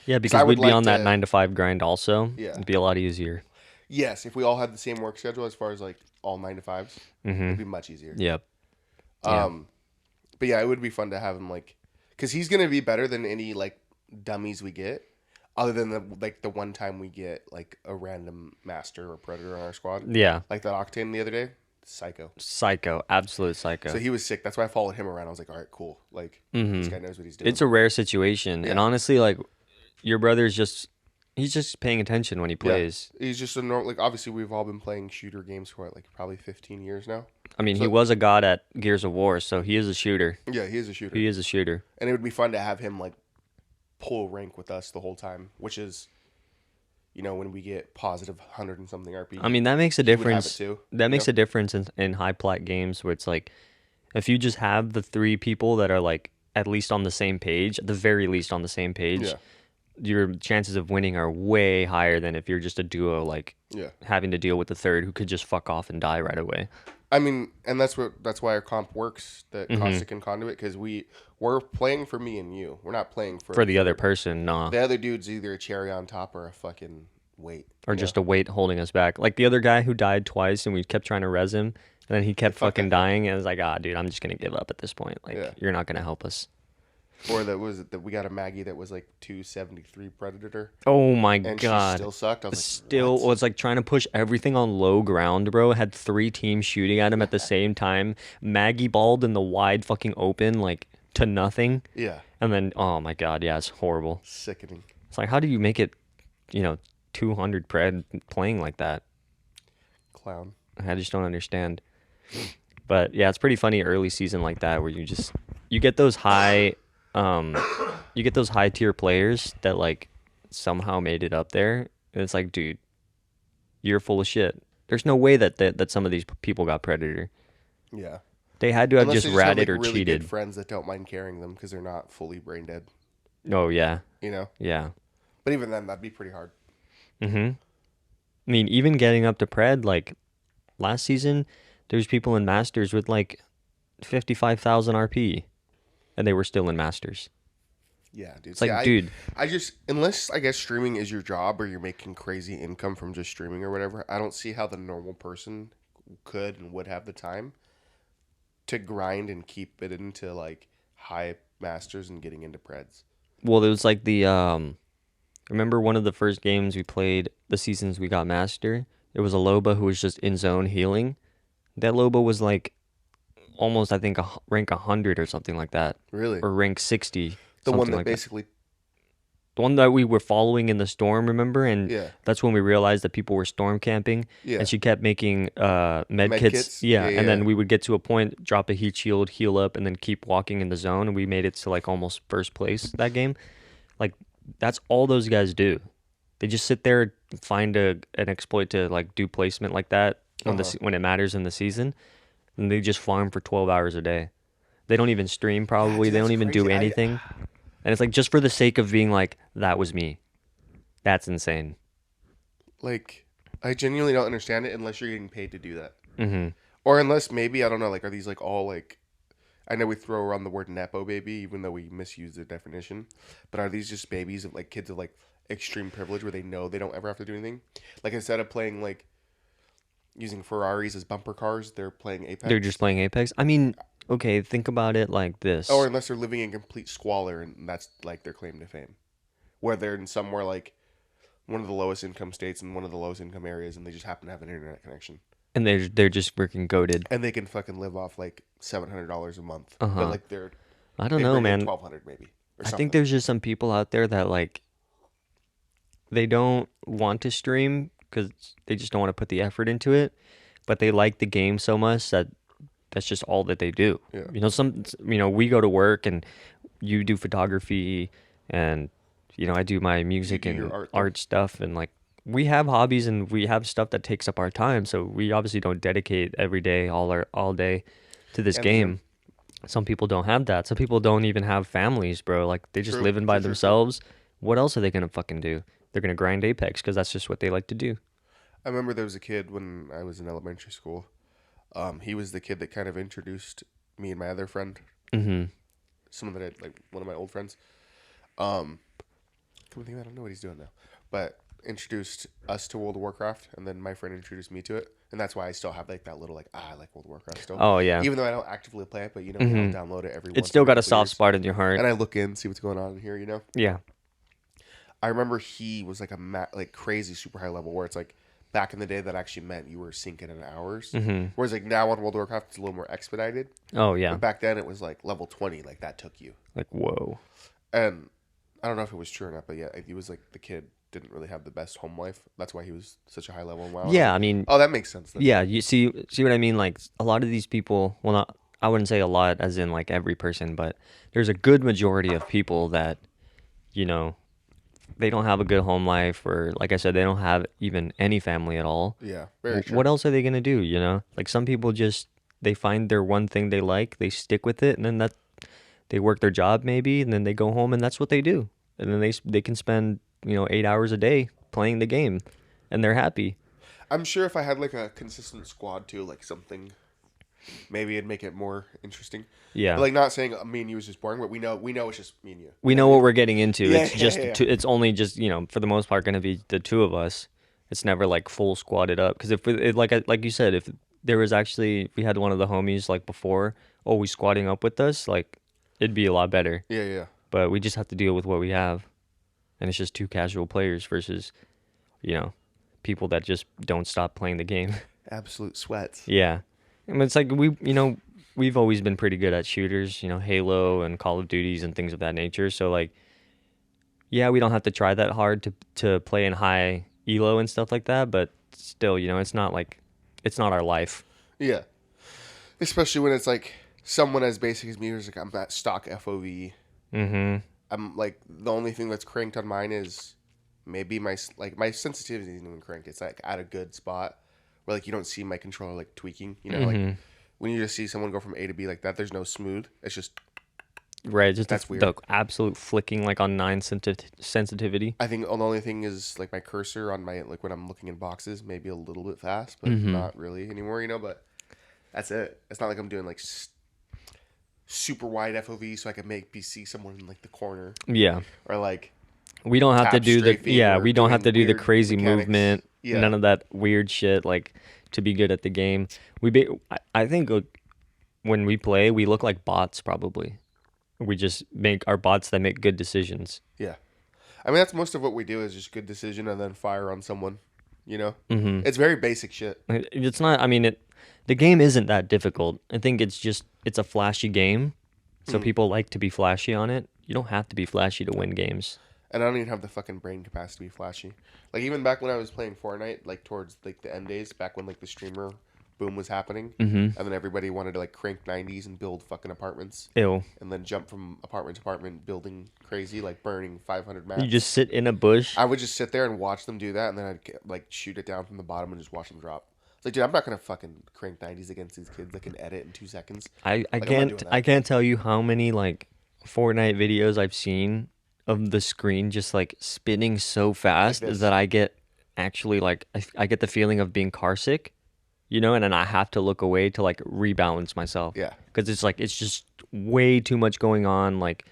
Yeah, I because would we'd be like on that to- 9 to 5 grind also. Yeah. It'd be a lot easier. Yes, if we all had the same work schedule as far as like all 9 to 5s, it'd be much easier. Yep. Yeah. But yeah, it would be fun to have him like, because he's gonna be better than any like dummies we get, other than the one time we get like a random master or predator on our squad, Yeah. like that Octane the other day, psycho. Psycho. Absolute psycho. So he was sick. That's why I followed him around. I was like, all right, cool. Like this guy knows what he's doing. It's a rare situation. And Yeah. honestly, like, your brother's he's just paying attention when he plays. He's just a normal. Like obviously, we've all been playing shooter games for like probably 15 years now. I mean, he So was a god at Gears of War, so he is a shooter. yeah, he is a shooter, He is a shooter. and it would be fun to have him like pull rank with us the whole time, which is when we get positive 100 and something I RP, mean, that makes a he would have it difference. too. That You know? makes a difference in high plat games where it's like if you just have the three people that are like at least on the same page, at the very least on the same page, Yeah, your chances of winning are way higher than if you're just a duo like yeah. having to deal with the third who could just fuck off and die right away. I mean, and that's why our comp works, the Hmm. caustic and conduit, because we're playing for me and you. We're not playing for For the the other third. person, nah. The other dude's either a cherry on top or a fucking weight. Or just a weight holding us back. Like the other guy who died twice and we kept trying to res him and then he Yeah, kept fuck fucking that guy. dying and I was like, ah, dude, I'm just gonna give up at this point. Like Yeah. you're not gonna help us. Or that was it that we got a Maggie that was like 273 Predator, Oh my and she god. still sucked. I was like, Still what? was like trying to push everything on low ground, bro. Had three teams shooting at him at the same time. Maggie balled in the wide fucking open, like to nothing. Yeah, And then, oh my god, yeah, it's horrible. sickening. It's like, how do you make it, you know, 200 pred playing like that? Clown. I just don't understand. But yeah, it's pretty funny early season like that where you get those um high tier players that like somehow made it up there. And it's like, dude, you're full of shit. There's no way that some of these people got Predator. Yeah. They had to have Unless just they just have ratted like or really good cheated. friends that don't mind carrying them because they're not fully brain dead. Oh yeah, You know. yeah. But even then, that'd be pretty hard. Mm-hmm. I mean, even getting up to Pred, like last season, there's people in Masters with like 55,000 RP, and they were still in Masters. Yeah, dude. It's See, like, dude, I just unless I guess streaming is your job or you're making crazy income from just streaming or whatever, I don't see how the normal person could and would have the time to grind and keep it into like high masters and getting into preds. well, it was like remember one of the first games we played, the seasons we got Master? It was a Loba who was just in zone healing. That Loba was like almost, I think, rank 100 or something like that, Really, or rank 60, the one something that like that. basically, The one that we were following in the storm, remember? And yeah, that's when we realized that people were storm camping. yeah, And she kept making med med kits. kits. Yeah. Yeah, And yeah, then we would get to a point, drop a heat shield, heal up, and then keep walking in the zone. And we made it to like almost first place that game. Like, that's all those guys do. They just sit there, find an exploit to like do placement like that uh-huh. when it matters in the season. And they just farm for 12 hours a day. They don't even stream Yeah, probably. dude, They that's don't even do crazy. anything. And it's like just for the sake of being like, that was me. That's insane. Like, I genuinely don't understand it unless you're getting paid to do that, Hmm. or unless maybe I don't know. Like, are these like all like? I know we throw around the word nepo baby, even though we misuse the definition. But are these just babies of like kids of like extreme privilege where they know they don't ever have to do anything? Like instead of playing like using Ferraris as bumper cars, they're playing They're Apex. just playing Apex. I mean, okay, think about it like Or this. unless they're living in complete squalor and that's like their claim to fame. Where they're in somewhere like one of the lowest income states in one of the lowest income areas and they just happen to have an internet connection. And they're just freaking goaded. And they can fucking live off like $700 a month. But Uh-huh. like I don't they know, bring in man. 1200 maybe or I think something. there's just some people out there that like they don't want to stream because they just don't want to put the effort into it, but they like the game so much that that's just all that they do. Yeah. We go to work and you do photography and I do my You music do your and art thing. art stuff and like we have hobbies and we have stuff that takes up our time, so we obviously don't dedicate every day all day to this And the gym. game. Some people don't have that. Some people don't even have families, bro. Like they just True. living by True, true, true. themselves. What else are they gonna fucking do? They're gonna grind Apex because that's just what they like to do. I remember there was a kid when I was in elementary school. He was the kid that kind of introduced me and my other friend, Mm-hmm. someone that I, like one of my old friends. Um, come to think of it, I don't know what he's doing now, but introduced us to World of Warcraft, and then my friend introduced me to it, and that's why I still have like that little like I like World of Warcraft still, Oh yeah. even though I don't actively play it, but Mm-hmm. I'll download it every It's once still every got a couple soft years, spot in your heart. and I look in see what's going on in here. Yeah. I remember he was like like crazy super high level where it's like back in the day that actually meant you were sinking in hours. Mm-hmm. Whereas like now on World of Warcraft it's a little more expedited. Oh yeah. But back then it was like level 20, like that took you. Like whoa. And I don't know if it was true or not, but yeah, he was like the kid didn't really have the best home life. That's why he was such a high level in WoW. And I was Yeah, like, I mean, oh, that makes sense then. yeah, you see what I mean? Like a lot of these people, well, not I wouldn't say a lot as in like every person, but there's a good majority of people that, you know, they don't have a good home life, or like I said, they don't have even any family at all. Yeah, very true. What else are they gonna do, you know? Like some people just they find their one thing they like, they stick with it, and then that they work their job maybe, and then they go home and that's what they do. And then they can spend, 8 hours a day playing the game and they're happy. I'm sure if I had like a consistent squad too, like something, maybe it'd make it more interesting. But Yeah. like, not saying me and you is just boring, but we know it's just me and you. We You know know what I what mean? we're getting into. Yeah, It's yeah, just yeah. it's only just, for the most part going to be the two of us. It's never like full squatted up because like you said, if there was actually if we had one of the homies like before always squatting up with us, like it'd be a lot better. Yeah, yeah. But we just have to deal with what we have. And it's just two casual players versus, you know, people that just don't stop playing the game. Absolute sweats. Yeah. I mean, it's like we've always been pretty good at shooters, Halo and Call of Duties and things of that nature. So like, yeah, we don't have to try that hard to play in high elo and stuff like that, but still, it's not like it's not our life. Yeah. Especially when it's like someone as basic as me who's like, I'm at stock FOV. Mm-hmm. I'm like, the only thing that's cranked on mine is maybe my sensitivity isn't even cranked. It's like at a good spot where like you don't see my controller like tweaking. Like Mm-hmm. when you just see someone go from A to B like that, there's no smooth. It's just Right, just that's weird. the absolute flicking like on sensitivity. I think the only thing is like my cursor on my like when I'm looking in boxes, maybe a little bit fast, but Mm-hmm. not really anymore. But that's it. It's not like I'm doing like super wide FOV so I can maybe see someone in like the corner Yeah. or like We don't have to tap do the strafing or we don't have to doing do the weird crazy mechanics. movement, Yeah. none of that weird shit like to be good at the game. I think when we play, we look like bots probably. We just make our bots that make good decisions. Yeah. I mean, that's most of what we do is just good decision and then fire on someone. Mhm. It's very basic shit. It's not I mean the game isn't that difficult. I think it's a flashy game. So people like to be flashy on it. You don't have to be flashy to win games. And I don't even have the fucking brain capacity to be flashy. Like, even back when I was playing Fortnite, like, towards, like, the end days, back when, like, the streamer boom was happening, Mhm. and then everybody wanted to, like, crank 90s and build fucking apartments, Ew. and then jump from apartment to apartment building crazy, like, burning 500 You maps. just sit in a bush. I would just sit there and watch them do that, and then I'd, like, shoot it down from the bottom and just watch them drop. It's like, dude, I'm not gonna fucking crank 90s against these kids that can edit in 2 seconds. I Like, I'm not can't doing that. I can't tell you how many like Fortnite videos I've seen of the screen just like spinning so fast this. that I get actually like I get the feeling of being car sick, and then I have to look away to like rebalance myself. Yeah. Because it's just way too much going on, like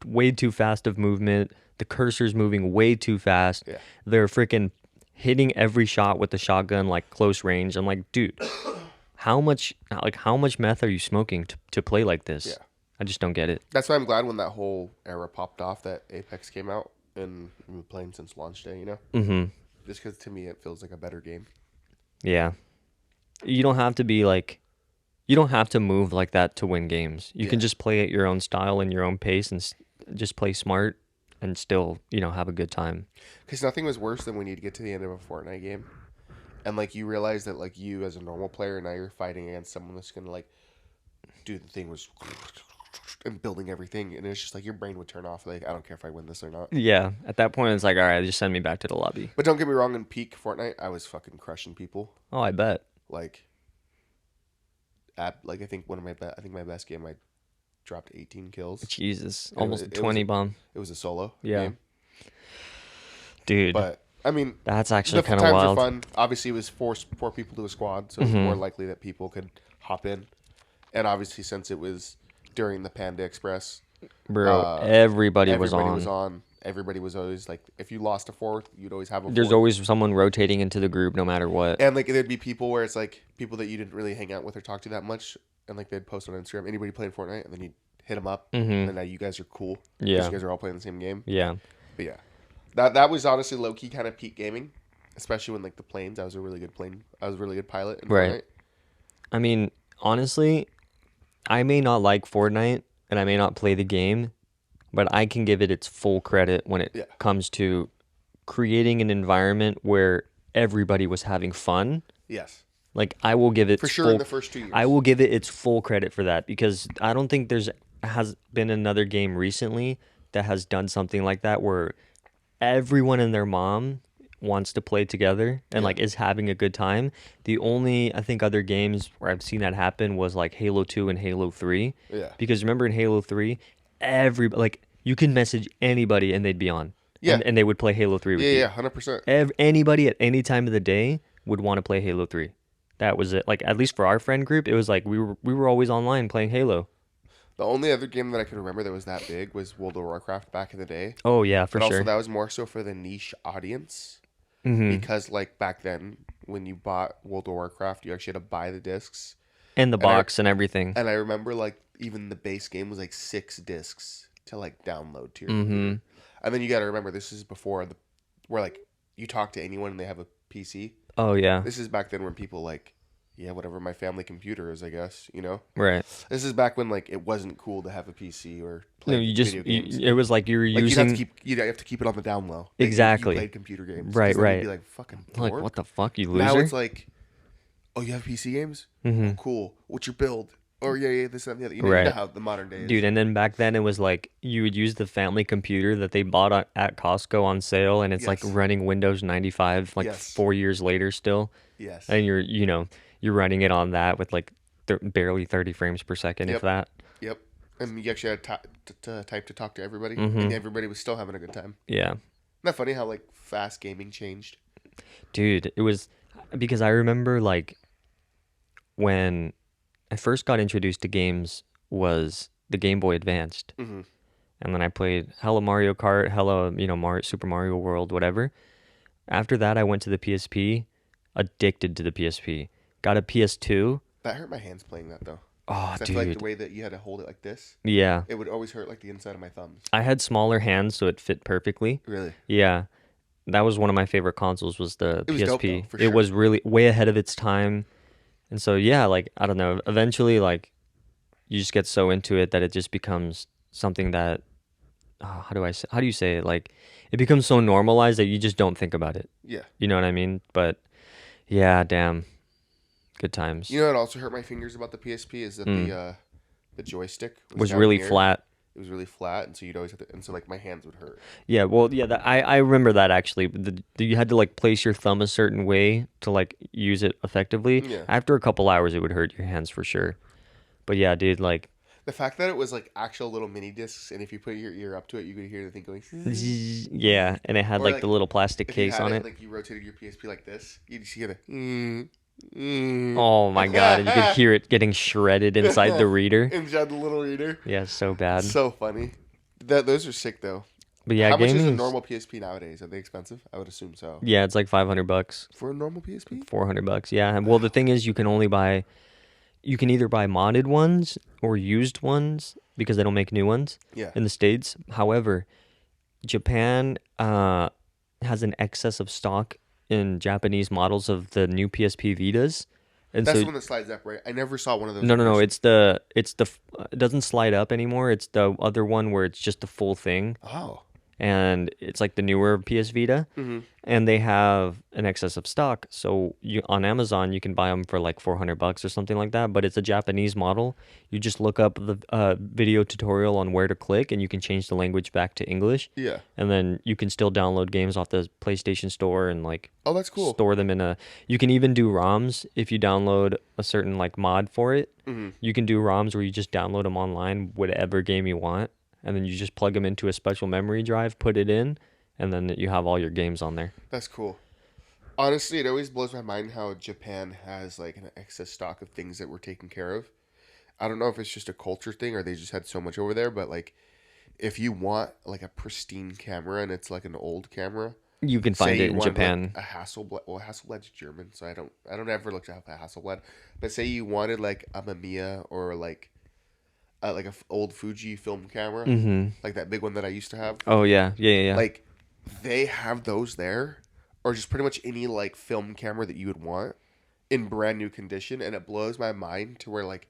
way too fast of movement. The cursor's moving way too fast. Yeah. They're freaking hitting every shot with the shotgun like close range. I'm like, dude, how much meth are you smoking to play like this? Yeah. I just don't get it. That's why I'm glad when that whole era popped off that Apex came out and we've been playing since launch day, Mm-hmm. Just because to me it feels like a better game. Yeah. You don't have to be like, you don't have to move like that to win games. You can Yeah. just play at your own style and your own pace and just play smart and still, have a good time. Because nothing was worse than when you get to the end of a Fortnite game and like you realize that like you as a normal player now you're fighting against someone that's gonna like do the thing was and building everything and it's just like your brain would turn off like I don't care if I win this or not. Yeah. At that point, it's like, all right, just send me back to the lobby. But don't get me wrong, in peak Fortnite I was fucking crushing people. Oh, I bet. Like I think I think my best game I dropped 18 kills. Jesus. It Almost was- a it was 20 a- bomb. It was a solo Yeah. game. Dude, But I mean, that's actually the kind of times wild. are fun. Obviously, it was four people to a squad, so it was more likely that people could hop in. And obviously, since it was during the Panda Express, Bro, everybody was everybody on. was on. Everybody was always like, if you lost a fourth, you'd always have a. There's fourth. always someone rotating into the group no matter what. And like there'd be people where it's like people that you didn't really hang out with or talk to that much, and like they'd post on Instagram, anybody playing Fortnite, and then you'd hit them up, and then now you guys are cool. 'Cause Yeah. you guys are all playing the same game. Yeah. But yeah, that was honestly low key kind of peak gaming, especially when like the planes. I was a really good pilot in Right. Fortnite. I mean, honestly, I may not like Fortnite and I may not play the game, but I can give it its full credit when it Yeah. comes to creating an environment where everybody was having fun. Yes, Like I will give for its sure in the full first 2 years. I will give it its full credit for that because I don't think there's has been another game recently that has done something like that where everyone and their mom wants to play together and Yeah, like is having a good time. The only I think other games where I've seen that happen was like Halo 2 and Halo 3 yeah, because remember in Halo 3 every like you could message anybody and they'd be on yeah, and they would play Halo 3 yeah, with you. yeah, 100%. Anybody at any time of the day would want to play Halo 3. That was it. Like at least for our friend group, it was like we were always online playing Halo. The only other game that I can remember that was that big was World of Warcraft back in the day. Oh yeah, for But also sure. that was more so for the niche audience Mhm. because like back then when you bought World of Warcraft, you actually had to buy the discs. And the And I box and everything. and I remember like even the base game was like 6 discs to like download to your computer. Mhm. And then you got to remember this is before the where like you talk to anyone and they have a PC. Oh yeah. This is back then when people like yeah, whatever my family computer is, I guess, you know. Right. This is back when like it wasn't cool to have a PC or No, play video games. it was like you were Like using you'd have to keep it on the down low. That you exactly. played computer games Right, because then you'd right. be like fucking Like dork. what the fuck, you Now loser? it's like, oh, you have PC games? Oh, Mhm. cool. What's your build? Oh yeah, yeah, this and the other. You know Right. how the modern day is. Dude, and then back then it was like you would use the family computer that they bought at Costco on sale and it's like Yes, running Windows 95 like yes, 4 years later still yes. and you're running it on that with like barely 30 frames per second if Yep, that. yep. And you actually had to type to talk to everybody, and Mhm. everybody was still having a good time. Yeah. Isn't that funny how like fast gaming changed? Dude, it was because I remember like when I first got introduced to games was the Game Boy Advanced. Mm-hmm. And then I played hella Mario Kart, hella, Super Mario World, whatever. After that, I went to the PSP, addicted to the PSP. Got a PS2. That hurt my hands playing that though, Oh, because I feel like the dude. way that you had to hold it like this, Yeah. it would always hurt like the inside of my thumbs. I had smaller hands, so it fit perfectly. Really, Yeah. That was one of my favorite consoles was the it was dope though, PSP. for It sure. was really way ahead of its time. And so yeah, like I don't know, eventually like you just get so into it that it just becomes something that how do you say it? Like it becomes so normalized that you just don't think about it. Yeah. You know what I mean? But yeah, damn, good times. You know what also hurt my fingers about the PSP is that Mm. the joystick was Was down really here. flat. It was really flat, and so you'd always have to, and so like my hands would hurt. Yeah, well, yeah, I remember that actually. You had to like place your thumb a certain way to like use it effectively. Yeah. After a couple hours, it would hurt your hands for sure. But yeah, dude, like, The fact that it was like actual little mini discs, and if you put your ear up to it, you could hear the thing going. zzz, yeah, and it had Or like the like little plastic if you case had on it, it. like you rotated your PSP like this, you'd just hear the. Mm. Oh my God, and you could hear it getting shredded inside the reader. Inside the little reader. Yeah, so bad. So funny. Those are sick though. But yeah, How much is a gaming's normal PSP nowadays? Are they expensive? I would assume so. yeah, it's like $500, For a normal PSP? $400. Yeah, and well, the thing is, you can either buy modded ones or used ones because they don't make new ones Yeah. in the States. However, Japan has an excess of stock in Japanese models of the new PSP Vitas. And That's so the one that slides up, right? I never saw one of those. no, in no, no, person. it doesn't slide up anymore. It's the other one where it's just the full thing Oh. and it's like the newer PS Vita Mm-hmm. and they have an excess of stock. So you on Amazon you can buy them for like $400 or something like that, but it's a Japanese model. You just look up the video tutorial on where to click and you can change the language back to English Yeah. and then you can still download games off the PlayStation Store and like Oh, that's cool. store them in a you can even do ROMs if you download a certain like mod for it. Mm-hmm. You can do ROMs where you just download them online, whatever game you want, and then you just plug them into a special memory drive, put it in, and then you have all your games on there. That's cool. Honestly, it always blows my mind how Japan has like an excess stock of things that were taken care of. I don't know if it's just a culture thing or they just had so much over there, but like if you want like a pristine camera and it's like an old camera, You can say find it you in wanted Japan. like a Hasselblad. Well, Hasselblad's German, so I don't ever look up a Hasselblad. But say you wanted like a Mamiya or like old Fuji film camera, Mm-hmm. like that big one that I used to have. Oh yeah, yeah. Like they have those there, or just pretty much any like film camera that you would want in brand new condition, and it blows my mind to where like,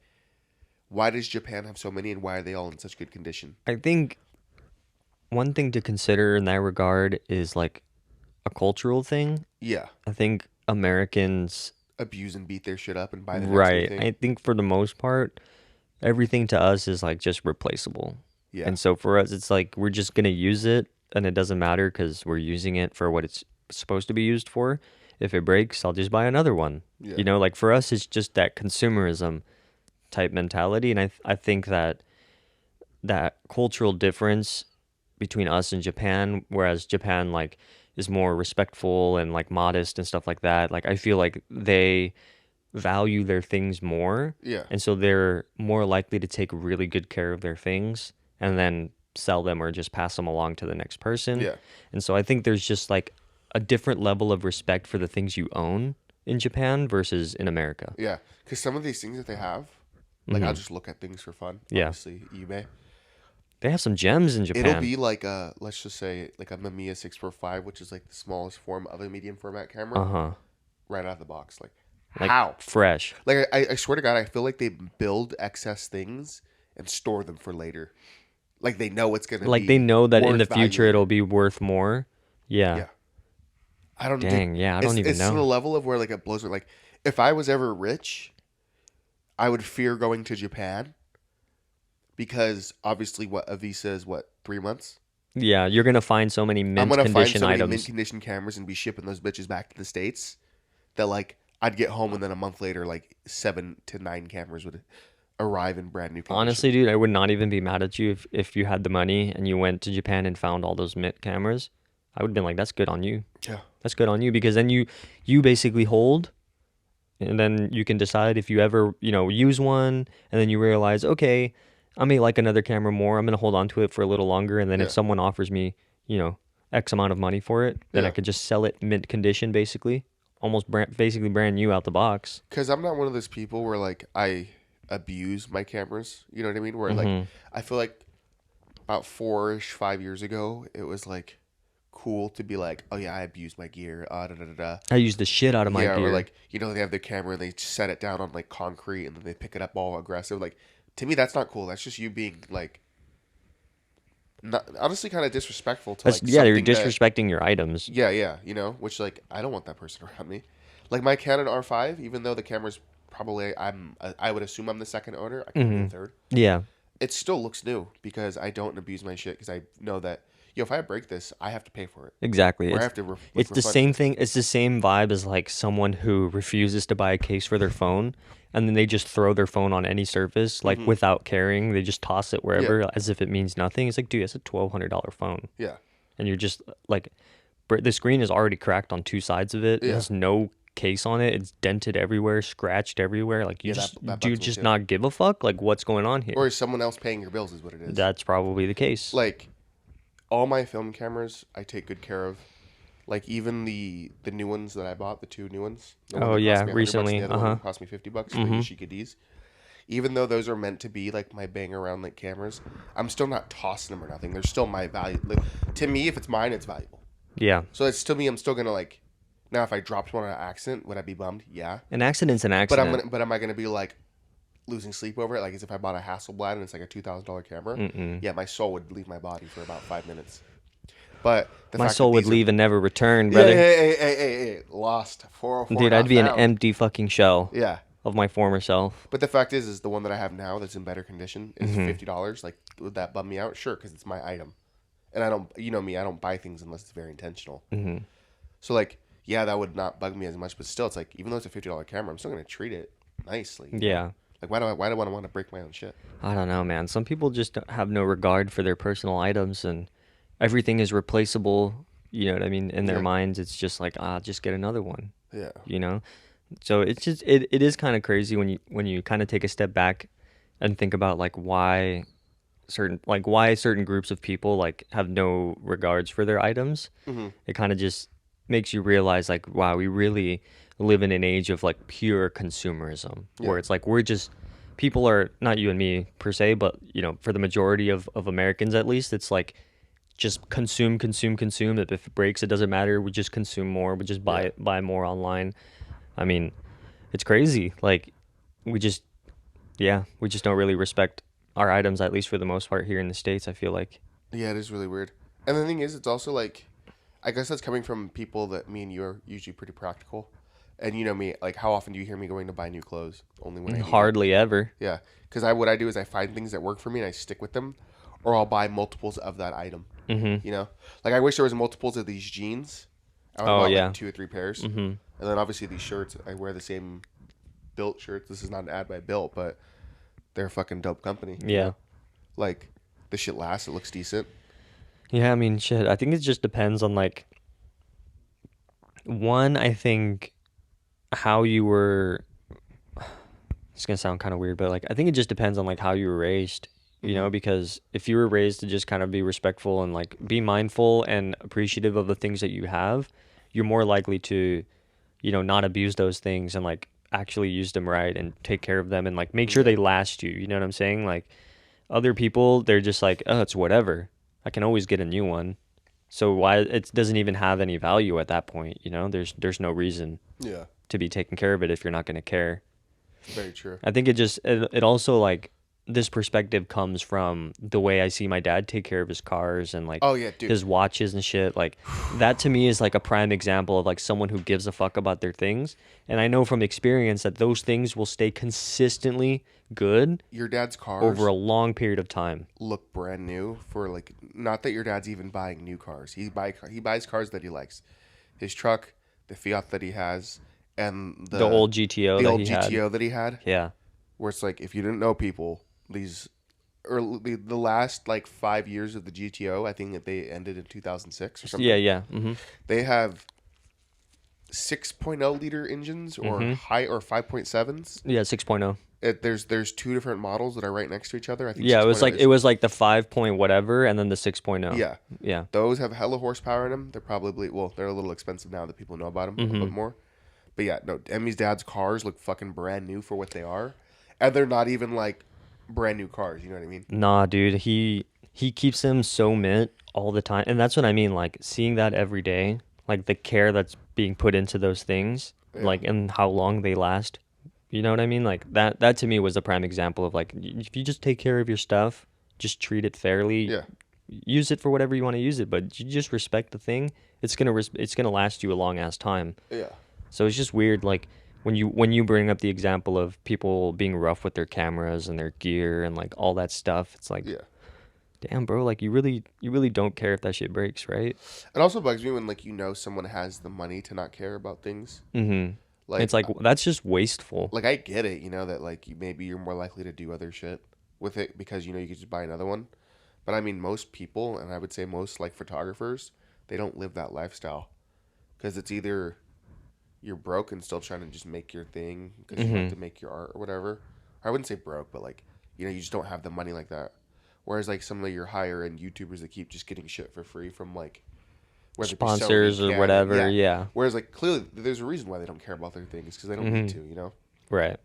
why does Japan have so many, and why are they all in such good condition? I think one thing to consider in that regard is like a cultural thing. Yeah. I think Americans, Abuse and beat their shit up and buy the next new right? thing. I think for the most part, everything to us is like just replaceable. Yeah. And so for us, it's like we're just gonna use it, and it doesn't matter because we're using it for what it's supposed to be used for. If it breaks, I'll just buy another one. Yeah. You know, like for us, it's just that consumerism type mentality, and I think that that cultural difference between us and Japan, whereas Japan like is more respectful and like modest and stuff like that. Like I feel like they value their things more, Yeah. and so they're more likely to take really good care of their things and then sell them or just pass them along to the next person. Yeah. And so I think there's just like a different level of respect for the things you own in Japan versus in America. Yeah. Because some of these things that they have, like I'll Hmm. just look at things for fun. Yeah, Obviously, eBay. they have some gems in It'll Japan. be like a, let's just say, like a Mamiya 645, which is like the smallest form of a medium format camera, Uh-huh. right out of the box. Like, Like how? fresh. Like, I swear to God, I feel like they build excess things and store them for later. Like, they know it's going to Like they be know that in worth the value future it'll later. be worth more. Yeah. Yeah. I don't, dude, Dang, yeah, I don't even it's to the know. level of where, like, it blows me. Like, if I was ever rich, I would fear going to Japan because obviously, what a visa is, what, 3 months? Yeah, you're gonna find so many I'm mint gonna find condition so many mint items. condition cameras and be shipping those bitches back to the states that like I'd get home and then a month later, like 7 to 9 cameras would arrive in brand new condition. Honestly, dude, I would not even be mad at you if you had the money and you went to Japan and found all those mint cameras. I would have been like, that's good on you. Yeah, That's good on you because then you basically hold and then you can decide if you ever, use one and then you realize, okay, I may like another camera more. I'm gonna hold on to it for a little longer and then if yeah, someone offers me, X amount of money for it, then I yeah. could just sell it mint condition basically. Almost basically brand new out the box. Because I'm not one of those people where like I abuse my cameras. You know what I mean? Where like Mhm. I feel like about 4-ish, 5 years ago, it was like cool to be like, oh yeah, I abuse my gear. Da, da, da, da. I use the shit out of my Yeah, or gear. like they have their camera and they set it down on like concrete and then they pick it up all aggressive. Like to me, that's not cool. That's just you being like not, honestly kind of disrespectful to That's like yeah, you're something that disrespecting your items. yeah, which like I don't want that person around me. Like my Canon R5, even though the camera's probably I would assume I'm the second owner. I could be the Hmm. third. Yeah, It still looks new because I don't abuse my shit because I know that if I break this, I have to pay for it exactly. or I It's have to it's the refund same it. thing. It's the same vibe as like someone who refuses to buy a case for their phone and then they just throw their phone on any surface like Hmm. without caring. They just toss it Yeah, wherever as if it means nothing. It's like, dude, it's a $1,200 phone, yeah, and you're just like, the screen is already cracked on two sides of it. It yeah, has no case on it. It's dented everywhere, scratched everywhere. Like you yeah. just That do you bugs me just too. not give a fuck? Like what's going on Or here? is someone else paying your bills? Is what it is. That's probably the case. Like all my film cameras, I take good care of. Like even the new ones that I bought, the two new ones, the one Oh that cost yeah, me $100 and recently. the other one Uh-huh. that cost me $50, the Mm-hmm. Yashica Ds. Even though those are meant to be like my bang around like cameras, I'm still not tossing them or nothing. They're still my value. Like, to me, if it's mine, it's valuable. Yeah. So it's to me, I'm still gonna like. Now, if I dropped one on an accident, would I be bummed? Yeah. An accident's an But I'm accident. gonna. But am I gonna be like losing sleep over it? Like as if I bought a Hasselblad and it's like a $2,000 camera. Mm-mm. Yeah, my soul would leave my body for about 5 minutes. But the My fact that soul would these are leave and never return, yeah, brother. hey, lost 404 Dude, not I'd be an found. empty fucking shell Yeah. of my former self. But the fact is the one that I have now that's in better condition is Mm-hmm. $50. Like, would that bum me out? Sure, because it's my item, and I don't, you know me, I don't buy things unless it's very intentional. Mm-hmm. So like, yeah, that would not bug me as much. But still, it's like even though it's a $50 camera, I'm still gonna treat it nicely. You know? Yeah. Like, why do I want to break my own shit? I don't know, man. Some people just have no regard for their personal items and everything is replaceable. You know what I mean? In their Yeah, minds, it's just like, just get another one, yeah, you know? So it's just, it is kind of crazy when you kind of take a step back and think about like why certain groups of people like have no regards for their items. hmm It kind of just makes you realize like wow, we really live in an age of like pure consumerism yeah, where it's like we're just people are not you and me per se, but for the majority of Americans at least, it's like just consume. If it breaks, it doesn't matter. We just consume more. We just yeah, buy more online. I mean, it's crazy. Like we just we just don't really respect our items, at least for the most part here in the States, I feel like. yeah. It is really weird. And the thing is, it's also like I guess that's coming from people that me and you are usually pretty practical. And you know me, like how often do you hear me going to buy new clothes? Only when I need it. Hardly ever. Yeah, because what I do is I find things that work for me and I stick with them, or I'll buy multiples of that item. Mm-hmm. You know, like I wish there was multiples of these jeans. I would have Oh bought like yeah. 2 or 3 pairs, Mm-hmm. and then obviously these shirts. I wear the same Built shirts. This is not an ad by Built, but they're a fucking dope company. You Yeah. know, like the shit lasts. It looks decent. Yeah, I mean, shit. I think it just depends on like one. I think how you were. It's gonna sound kind of weird, but like I think it just depends on like how you were raised. You Hmm. know, because if you were raised to just kind of be respectful and like be mindful and appreciative of the things that you have, you're more likely to, not abuse those things and like actually use them right and take care of them and like make sure Yeah, they last you. You know what I'm saying? Like other people, they're just like, oh, it's whatever. I can always get a new one. So why it doesn't even have any value at that point, There's no reason yeah, to be taking care of it if you're not going to care. very true. I think it also like this perspective comes from the way I see my dad take care of his cars and like Oh yeah, dude. his watches and shit. Like that to me is like a prime example of like someone who gives a fuck about their things. And I know from experience that those things will stay consistently good Your dad's over cars a long period of time. look brand new for like not that your dad's even buying new cars. He buys cars that he likes. His truck, the Fiat that he has, and The old GTO the that old he had. GTO that he had. Yeah. Where it's like if you didn't know people, these early the last like 5 years of the GTO, I think that they ended in 2006 or Yeah, something. yeah. Mhm. They have 6.0 liter engines or Mhm. high or 5.7s. Yeah, 6.0. There's two different models that are right next to each other. I think Yeah, it was 6.0 like it is was like the 5 point whatever and then the 6.0. yeah. Yeah. Those have hella horsepower in them. They're probably they're a little expensive now that people know about them a little bit Mhm. more. But yeah, no, Emmy's dad's cars look fucking brand new for what they are, and they're not even like brand new cars. You know what I mean? Nah, dude, he keeps them so mint all the time. And that's what I mean, like seeing that every day, like the care that's being put into those things, Yeah, like and how long they last. You know what I mean? Like that to me was a prime example of like if you just take care of your stuff, just treat it fairly, yeah, use it for whatever you want to use it, but you just respect the thing, it's going to last you a long ass time. yeah, So it's just weird like when you bring up the example of people being rough with their cameras and their gear and like all that stuff, it's like yeah. damn, bro, like you really don't care if that shit breaks, right? It also bugs me when like someone has the money to not care about things. Mhm. It's Like like that's just wasteful. like I get it, that like maybe you're more likely to do other shit with it because you could just buy another one. But I mean, most people, and I would say most like photographers, they don't live that lifestyle because it's either you're broke and still trying to just make your thing because you have Mhm. to make your art or whatever. I wouldn't say broke, but like you just don't have the money like that. Whereas like some of your higher end YouTubers that keep just getting shit for free from like whether it be Sony, Sponsors or Canon, whatever, yeah. yeah. Whereas like clearly there's a reason why they don't care about their things because they don't need Mhm. to. Right.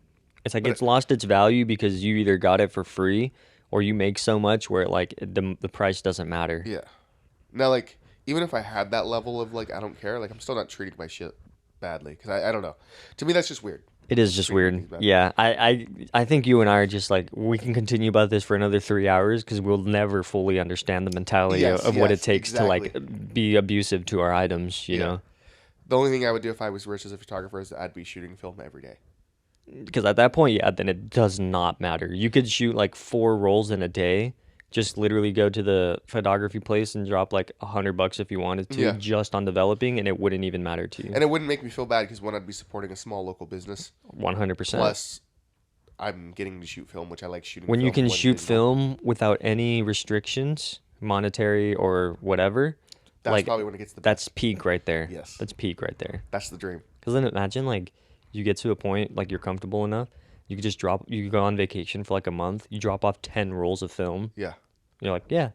It's like But it's lost its value because you either got it for free or you make so much where like the price doesn't matter. yeah, now like even if I had that level of like I don't care, like I'm still not treating my shit badly because I don't know. To me that's just weird. It is Just just treating weird. things bad. Yeah, I think you and I are just like we can continue about this for another 3 hours because we'll never fully understand the mentality of, Yes, of what it yes, takes to exactly. like be abusive to our items, Yeah. The only thing I would do if I was rich as a photographer is that I'd be shooting film every day. Because at that point, yeah, then it does not matter. You could shoot like 4 rolls in a day. Just literally go to the photography place and drop like $100 if you wanted to, Yeah. just on developing, and it wouldn't even matter to you. And it wouldn't make me feel bad because one, I'd be supporting a small local business. 100%. Plus, I'm getting to shoot film, which I like shooting When you film can when shoot digital. film without any restrictions, monetary or whatever, That's like probably when it gets the that's best. peak right there. Yes. That's peak right there. That's the dream. Because then imagine like you get to a point like you're comfortable enough, you could just drop, you could go on vacation for like a month, you drop off 10 rolls of film. Yeah. You're like, yeah,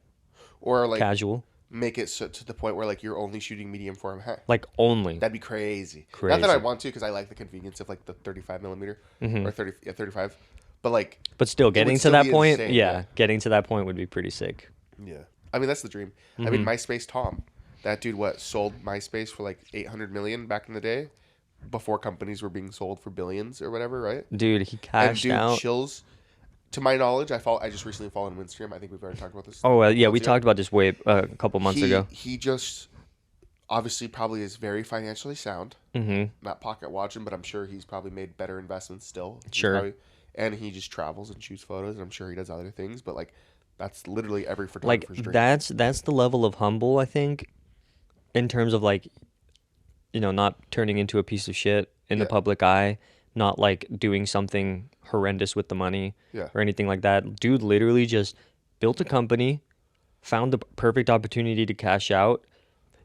Or like casual. make it so, to the point where like you're only shooting medium format. Like only. That'd be crazy. Not that I Crazy. want to because I like the convenience of like the 35 millimeter Hmm. or 35. But like, But still, it would getting to still that be point, insane, yeah, yeah. getting to that point would be pretty sick. Yeah. I mean, that's the dream. I mean, MySpace Tom, that dude, sold MySpace for like 800 million back in the day before companies were being sold for billions or whatever, right? Dude, he And cashed dude out. chills. To my knowledge, I just recently followed him on Instagram. I think we've already talked about this. Oh, a couple yeah, we months ago. talked about this way a couple months ago. He just Obviously, probably is very financially sound. Mm-hmm. Not pocket watching, but I'm sure he's probably made better investments still. He's Sure. probably, and he just travels and shoots photos, and I'm sure he does other things. But like, that's literally every Like photographer's dream. that's the level of humble, I think, in terms of like, not turning into a piece of shit in the Yeah, public eye, not like doing something horrendous with the money yeah, or anything like that. Dude literally just built a company, found the perfect opportunity to cash out,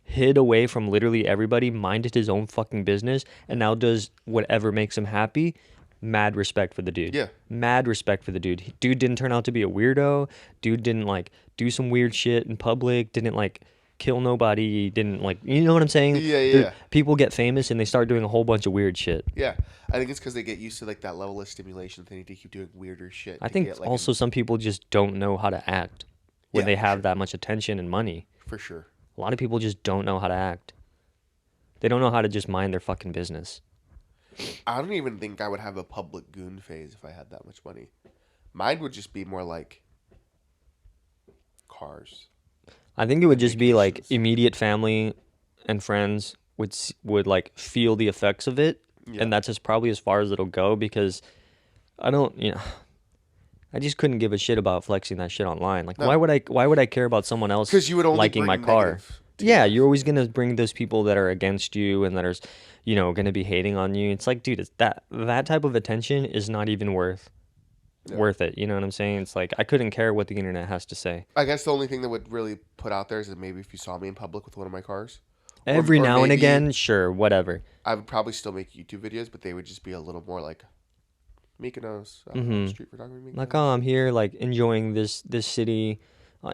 hid away from literally everybody, minded his own fucking business, and now does whatever makes him happy. Mad respect for the dude. yeah, Mad respect for the dude. Dude didn't turn out to be a weirdo. Dude didn't like do some weird shit in public. Didn't like kill nobody. Didn't like, you know what I'm saying? yeah, yeah. People get famous and they start doing a whole bunch of weird shit. Yeah, I think it's because they get used to like that level of stimulation. They need to keep doing weirder shit I to think get like also an some people just don't know how to act when yeah, they for have sure, that much attention and money. for sure. A lot of people just don't know how to act. They don't know how to just mind their fucking business. I don't even think I would have a public goon phase if I had that much money. Mine would just be more like cars I think it would and just be like vacations. immediate family and friends would like feel the effects of it, Yeah, and that's just probably as far as it'll go because I don't, I just couldn't give a shit about flexing that shit online. Like no, why would I care about someone else because you would only liking my bring car? negative to your Yeah, life. you're always gonna bring those people that are against you and that are, gonna be hating on you. It's like, dude, it's that type of attention is not even Yeah. worth it. You know what I'm saying? It's like I couldn't care what the internet has to say. I guess the only thing that would really put out there is that maybe if you saw me in public with one of my cars, Every or now and maybe again, sure, whatever. I would probably still make YouTube videos, but they would just be a little more like Mykonos, Mm-hmm. street photography Like, oh, Mykonos. I'm here, like enjoying this city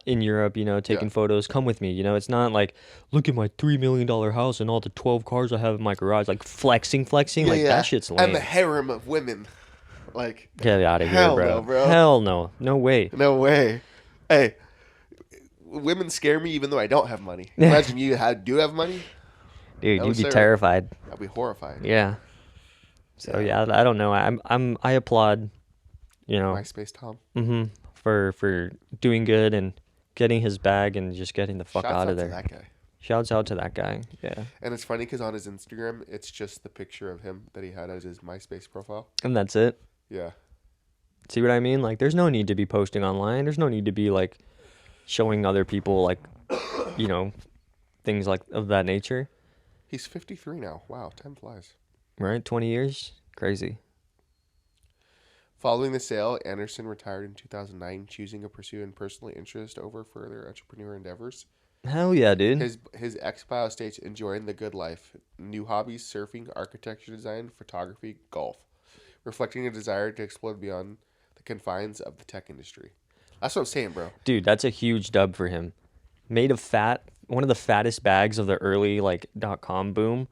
in Europe, Yeah, taking photos. Come with me. It's not like look at my $3 million house and all the 12 cars I have in my garage. Like flexing. yeah, Like that yeah, shit's and the lame. harem of women. Like, Get out of here, hell no, bro. bro. Hell no. No way. No way. Hey, women scare me even though I don't have money. Imagine you do have money. Dude, No, you'd be sir. terrified. I'd be horrified. Yeah. So Yeah. yeah, I don't know. I applaud, MySpace Tom. for doing good and getting his bag and just getting the fuck Shouts out of out to there. that guy. Shouts out to that guy. Yeah. And it's funny because on his Instagram, it's just the picture of him that he had as his MySpace profile. And that's it. Yeah. See what I mean? Like, there's no need to be posting online. There's no need to be like showing other people like, you know, things like of that nature. He's 53 now. Wow, time flies. Right? 20 years? Crazy. Following the sale, Anderson retired in 2009, choosing to pursue in personal interest over further entrepreneur endeavors. Hell yeah, dude. His ex-bio states enjoying the good life. New hobbies: surfing, architecture design, photography, golf, reflecting a desire to explore beyond the confines of the tech industry. That's what I'm saying, bro. Dude, that's a huge dub for him. Made of one of the fattest bags of the early like .com boom.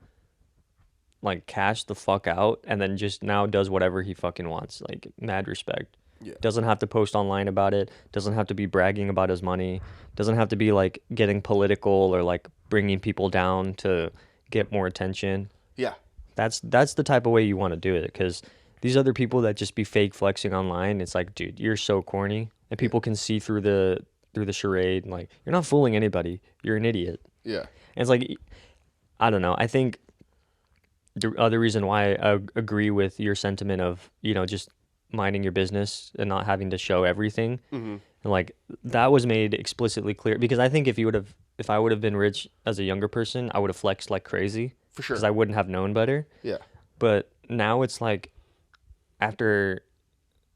Like cashed the fuck out and then just now does whatever he fucking wants. Like mad respect. Yeah. Doesn't have to post online about it. Doesn't have to be bragging about his money. Doesn't have to be like getting political or like bringing people down to get more attention. Yeah. That's the type of way you want to do it because these other people that just be fake flexing online, it's like, dude, you're so corny, and Yeah. people can see through the charade. Like you're not fooling anybody. You're an idiot. Yeah. And it's like, I don't know. I think the other reason why I agree with your sentiment of just minding your business and not having to show everything, Mm-hmm. and like that was made explicitly clear because I think if I would have been rich as a younger person, I would have flexed like crazy For because sure. I wouldn't have known better. Yeah. But now it's like after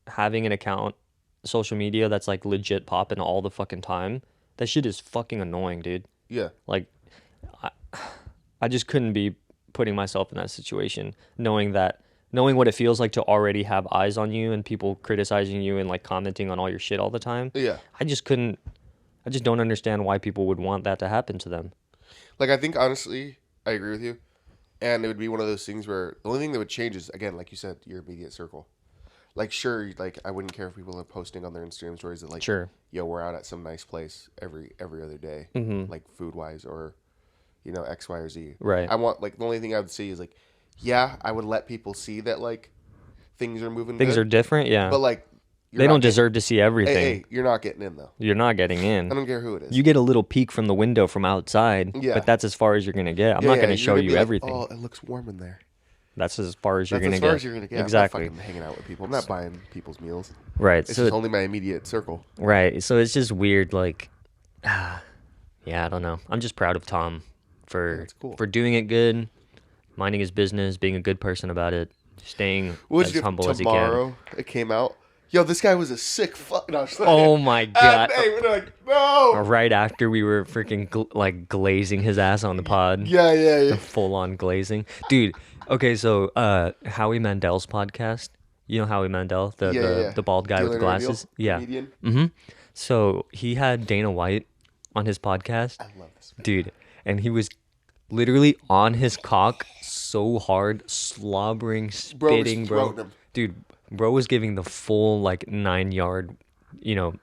having an account, social media that's like legit popping all the fucking time, that shit is fucking annoying, dude. Yeah. Like I, I just couldn't be putting myself in that situation, knowing what it feels like to already have eyes on you and people criticizing you and like commenting on all your shit all the time. Yeah. I just couldn't. I just don't understand why people would want that to happen to them. Like, I think honestly, I agree with you. And it would be one of those things where the only thing that would change is, again, like you said, your immediate circle. Like, sure, like I wouldn't care if people are posting on their Instagram stories that like, Sure. yo, we're out at some nice place every other day, Mm-hmm. like food wise or, X, Y, or Z. Right. I want like the only thing I would see is like, yeah, I would let people see that like things are moving Things good, are different. Yeah. but like You're They don't not getting. deserve to see everything. Hey, you're not getting in though. You're not getting I in. don't care who it is. You get a little peek from the window from outside, Yeah. but that's as far as you're gonna get. I'm Yeah, not yeah. gonna You're show gonna you be like, everything. oh, it looks warm in there. That's as far as you're That's gonna as far get. as you're gonna get. Exactly. I'm not fucking hanging out with people. I'm not buying people's meals. Right. It's So just only my immediate circle. right. So it's just weird. Like, yeah, I don't know. I'm just proud of Tom Yeah, for that's cool. doing it good, minding his business, being a good person about it, staying What would as you do humble as he can. tomorrow? It came out. Yo, this guy was a sick fuck. No, I'm just like, Oh my god! hey, we're like, no. Right after we were freaking like glazing his ass on the pod. Yeah, yeah, yeah. Full on glazing. Dude, okay, so Howie Mandel's podcast. You know Howie Mandel, Yeah, yeah, yeah. the bald guy with the Dealer No Deal glasses? Yeah. comedian. Mm-hmm. So he had Dana White on his podcast. I love this man. Dude, and he was literally on his cock so hard, slobbering, Bro was spitting, throwing bro. him. Dude, bro was giving the full like 9 yard,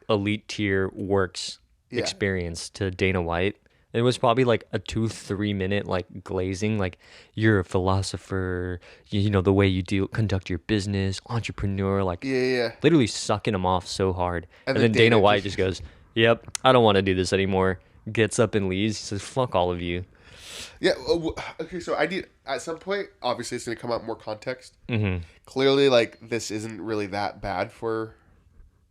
elite tier works Yeah. experience to Dana White. It was probably like a 2-3 minute like glazing, like you're a philosopher, the way you conduct your business, entrepreneur, like Yeah, yeah, yeah. literally sucking him off so hard. And And then then Dana Dana White just- just goes, "Yep, I don't want to do this anymore." Gets up and leaves. He says, "Fuck all of you." Yeah. Okay, so I need at some point. Obviously, it's gonna come out more context. Mm-hmm. Clearly, like this isn't really that bad for.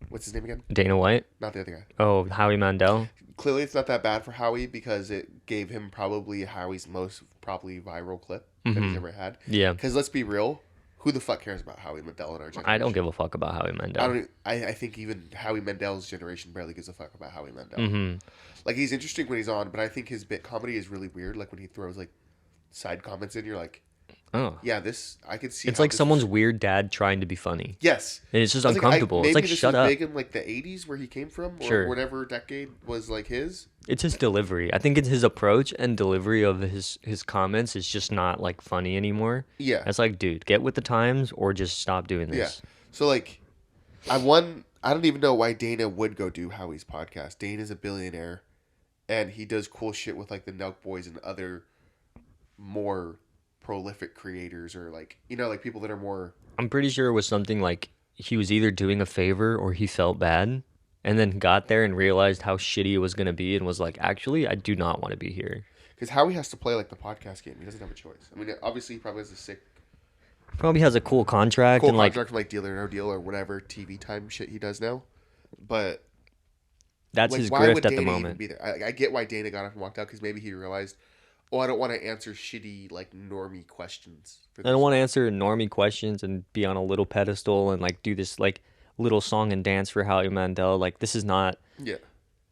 What's his name again? Dana White. Not the other guy. Oh, Howie Mandel. Clearly, it's not that bad for Howie because it gave him probably Howie's most probably viral clip that he's ever had. Yeah. Because let's be real, who the fuck cares about Howie Mandel in our generation? I don't give a fuck about Howie Mandel. I don't. I think even Howie Mandel's generation barely gives a fuck about Howie Mandel. Mm-hmm. Like he's interesting when he's on, but I think his bit comedy is really weird. Like when he throws like side comments in, you're like, Oh. yeah, this I could see. It's how like this someone's was- weird dad trying to be funny. Yes. And it's just I was like, uncomfortable. It's maybe like, this shut was up. big in like the '80s where he came from, or Sure. whatever decade was like his. It's his delivery. I think it's his approach and delivery of his comments is just not like funny anymore. Yeah. It's like, dude, get with the times or just stop doing Yeah. this. So like, I don't even know why Dana would go do Howie's podcast. Dana's a billionaire, and he does cool shit with like the Nelk Boys and other more prolific creators, or like like people that are more. I'm pretty sure it was something like he was either doing a favor or he felt bad and then got there and realized how shitty it was going to be and was like, actually, I do not want to be here. Because Howie has to play like the podcast game. He doesn't have a choice. I mean, obviously he probably has a sick Probably has a cool contract and like, contract from like Deal or No Deal or whatever TV time shit he does now. But that's like, his why grift would at Dana the even moment. be there? I get why Dana got up and walked out because maybe he realized, oh, I don't want to answer shitty like normie questions. For I don't want to answer normie questions and be on a little pedestal and like do this like little song and dance for Howie Mandel. Like this is not Yeah.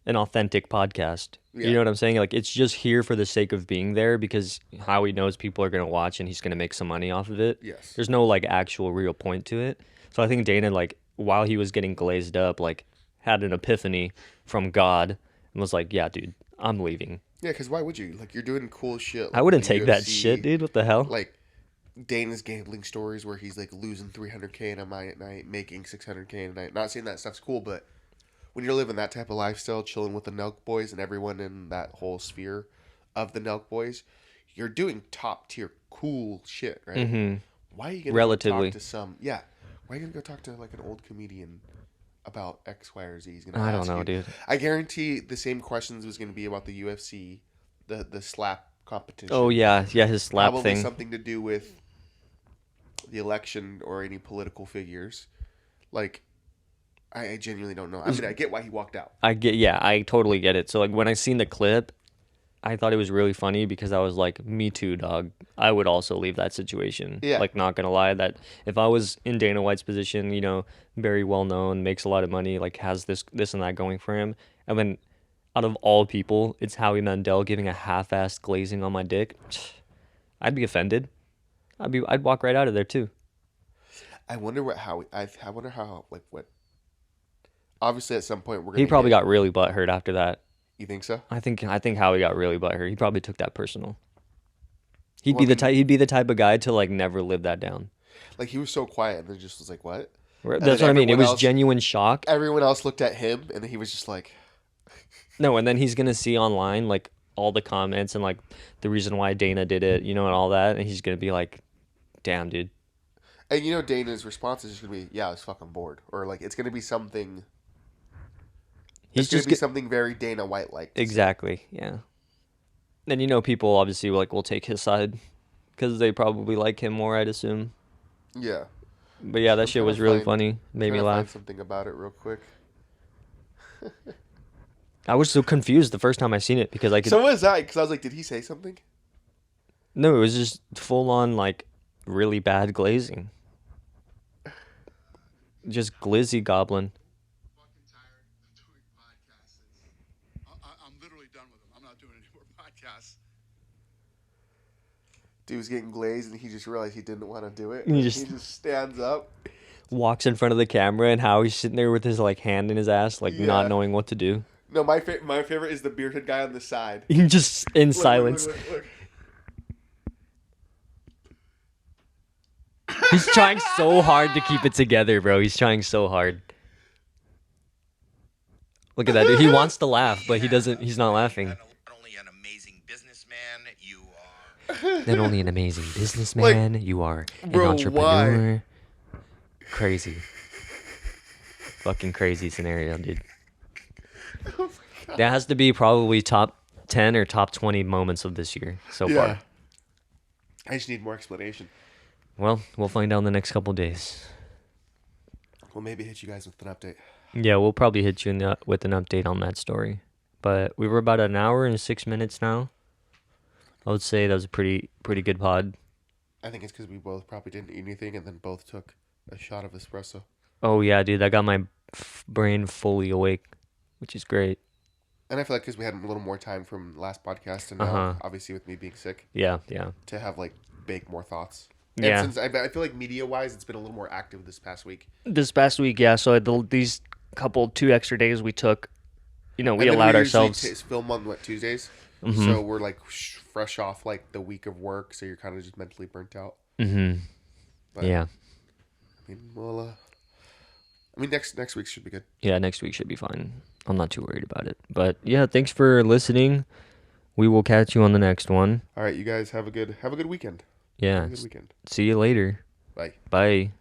an authentic podcast. Yeah. You know what I'm saying? Like it's just here for the sake of being there because Howie knows people are going to watch and he's going to make some money off of it. Yes. There's no like actual real point to it. So I think Dana like while he was getting glazed up like had an epiphany from God and was like, "Yeah, dude, I'm leaving." Yeah, because why would you? Like you're doing cool shit. I like, wouldn't the take that UFC, shit, dude. What the hell? Like Dana's gambling stories where he's like losing 300K in a night at night, making 600K in a night. Not saying that stuff's cool, but when you're living that type of lifestyle, chilling with the Nelk Boys and everyone in that whole sphere of the Nelk Boys, you're doing top tier cool shit, right? Mm-hmm. Why are you gonna Relatively. go talk to some? Yeah, why are you gonna go talk to like an old comedian about X, Y, or Z? He's gonna. I don't ask know, you. dude. I guarantee the same questions was gonna be about the UFC, the slap competition. Oh yeah, his slap Probably thing. something to do with the election or any political figures. Like, I genuinely don't know. I mean, I get why he walked out. I totally get it. So like when I seen the clip, I thought it was really funny because I was like, me too, dog. I would also leave that situation. Yeah. Like not gonna lie, that if I was in Dana White's position, very well known, makes a lot of money, like has this and that going for him, and then out of all people, it's Howie Mandel giving a half-assed glazing on my dick, I'd be offended. I'd walk right out of there too. I wonder I wonder how, like, what. Obviously, at some point, we're gonna. He probably got really butthurt after that. You think so? I think Howie got really butthurt. He probably took that personal. He'd Well, be I the mean- type. He'd be the type of guy to like never live that down. Like, he was so quiet, and then just was like, "What?" And That's then what I mean. It everyone was else- genuine shock. Everyone else looked at him, and then he was just like, No, and then he's gonna see online like all the comments and like the reason why Dana did it, and all that, and he's gonna be like, "Damn, dude." And you know, Dana's response is just gonna be, "Yeah, I was fucking bored," or like it's gonna be something. It's He's gonna just be something very Dana White like to say. exactly, yeah. And people obviously like will take his side because they probably like him more, I'd assume. Yeah, But yeah, that I'm shit trying to was really find. funny. I'm Made trying me to find laugh. something about it real quick. I was so confused the first time I seen it because I could. So was I, because I was like, "Did he say something?" No, it was just full on like really bad glazing. Just glizzy goblin. Fucking tired of doing podcasts. I'm literally done with them. I'm not doing any more podcasts. Dude was getting glazed, and he just realized he didn't want to do it. He He just just stands up. walks in front of the camera and how he's sitting there with his like hand in his ass, like not Yeah. knowing what to do. No, my favorite is the bearded guy on the side. He just in Look, look, silence. look, look, look. He's trying so hard to keep it together, bro. He's trying so hard. Look at that dude. He wants to laugh, but he doesn't. He's not laughing. Not only an amazing businessman, you are. Not only an amazing businessman, you are an bro, entrepreneur. Crazy. Fucking crazy scenario, dude. That has to be probably top 10 or top 20 moments of this year so Yeah. far. I just need more explanation. Well, we'll find out in the next couple days. We'll maybe hit you guys with an update. Yeah, we'll probably hit you with an update on that story. But we were about an hour and 6 minutes now. I would say that was a pretty good pod. I think it's because we both probably didn't eat anything and then both took a shot of espresso. Oh yeah, dude, I got my brain fully awake, which is great. And I feel like because we had a little more time from last podcast and now, Uh-huh. obviously with me being sick, Yeah. to have like bake more thoughts. Yeah. And since I feel like media-wise, it's been a little more active this past week. This past week, yeah. So these couple 2 extra days we took, we And then allowed we ourselves. usually film on Tuesdays, Mhm. so we're like fresh off like the week of work, so you're kind of just mentally burnt out. Mhm. But, Yeah. I mean, well, next week should be good. Yeah, next week should be fine. I'm not too worried about it. But yeah, thanks for listening. We will catch you on the next one. All right, you guys have a good weekend. Yeah. Have a good weekend. See you later. Bye. Bye.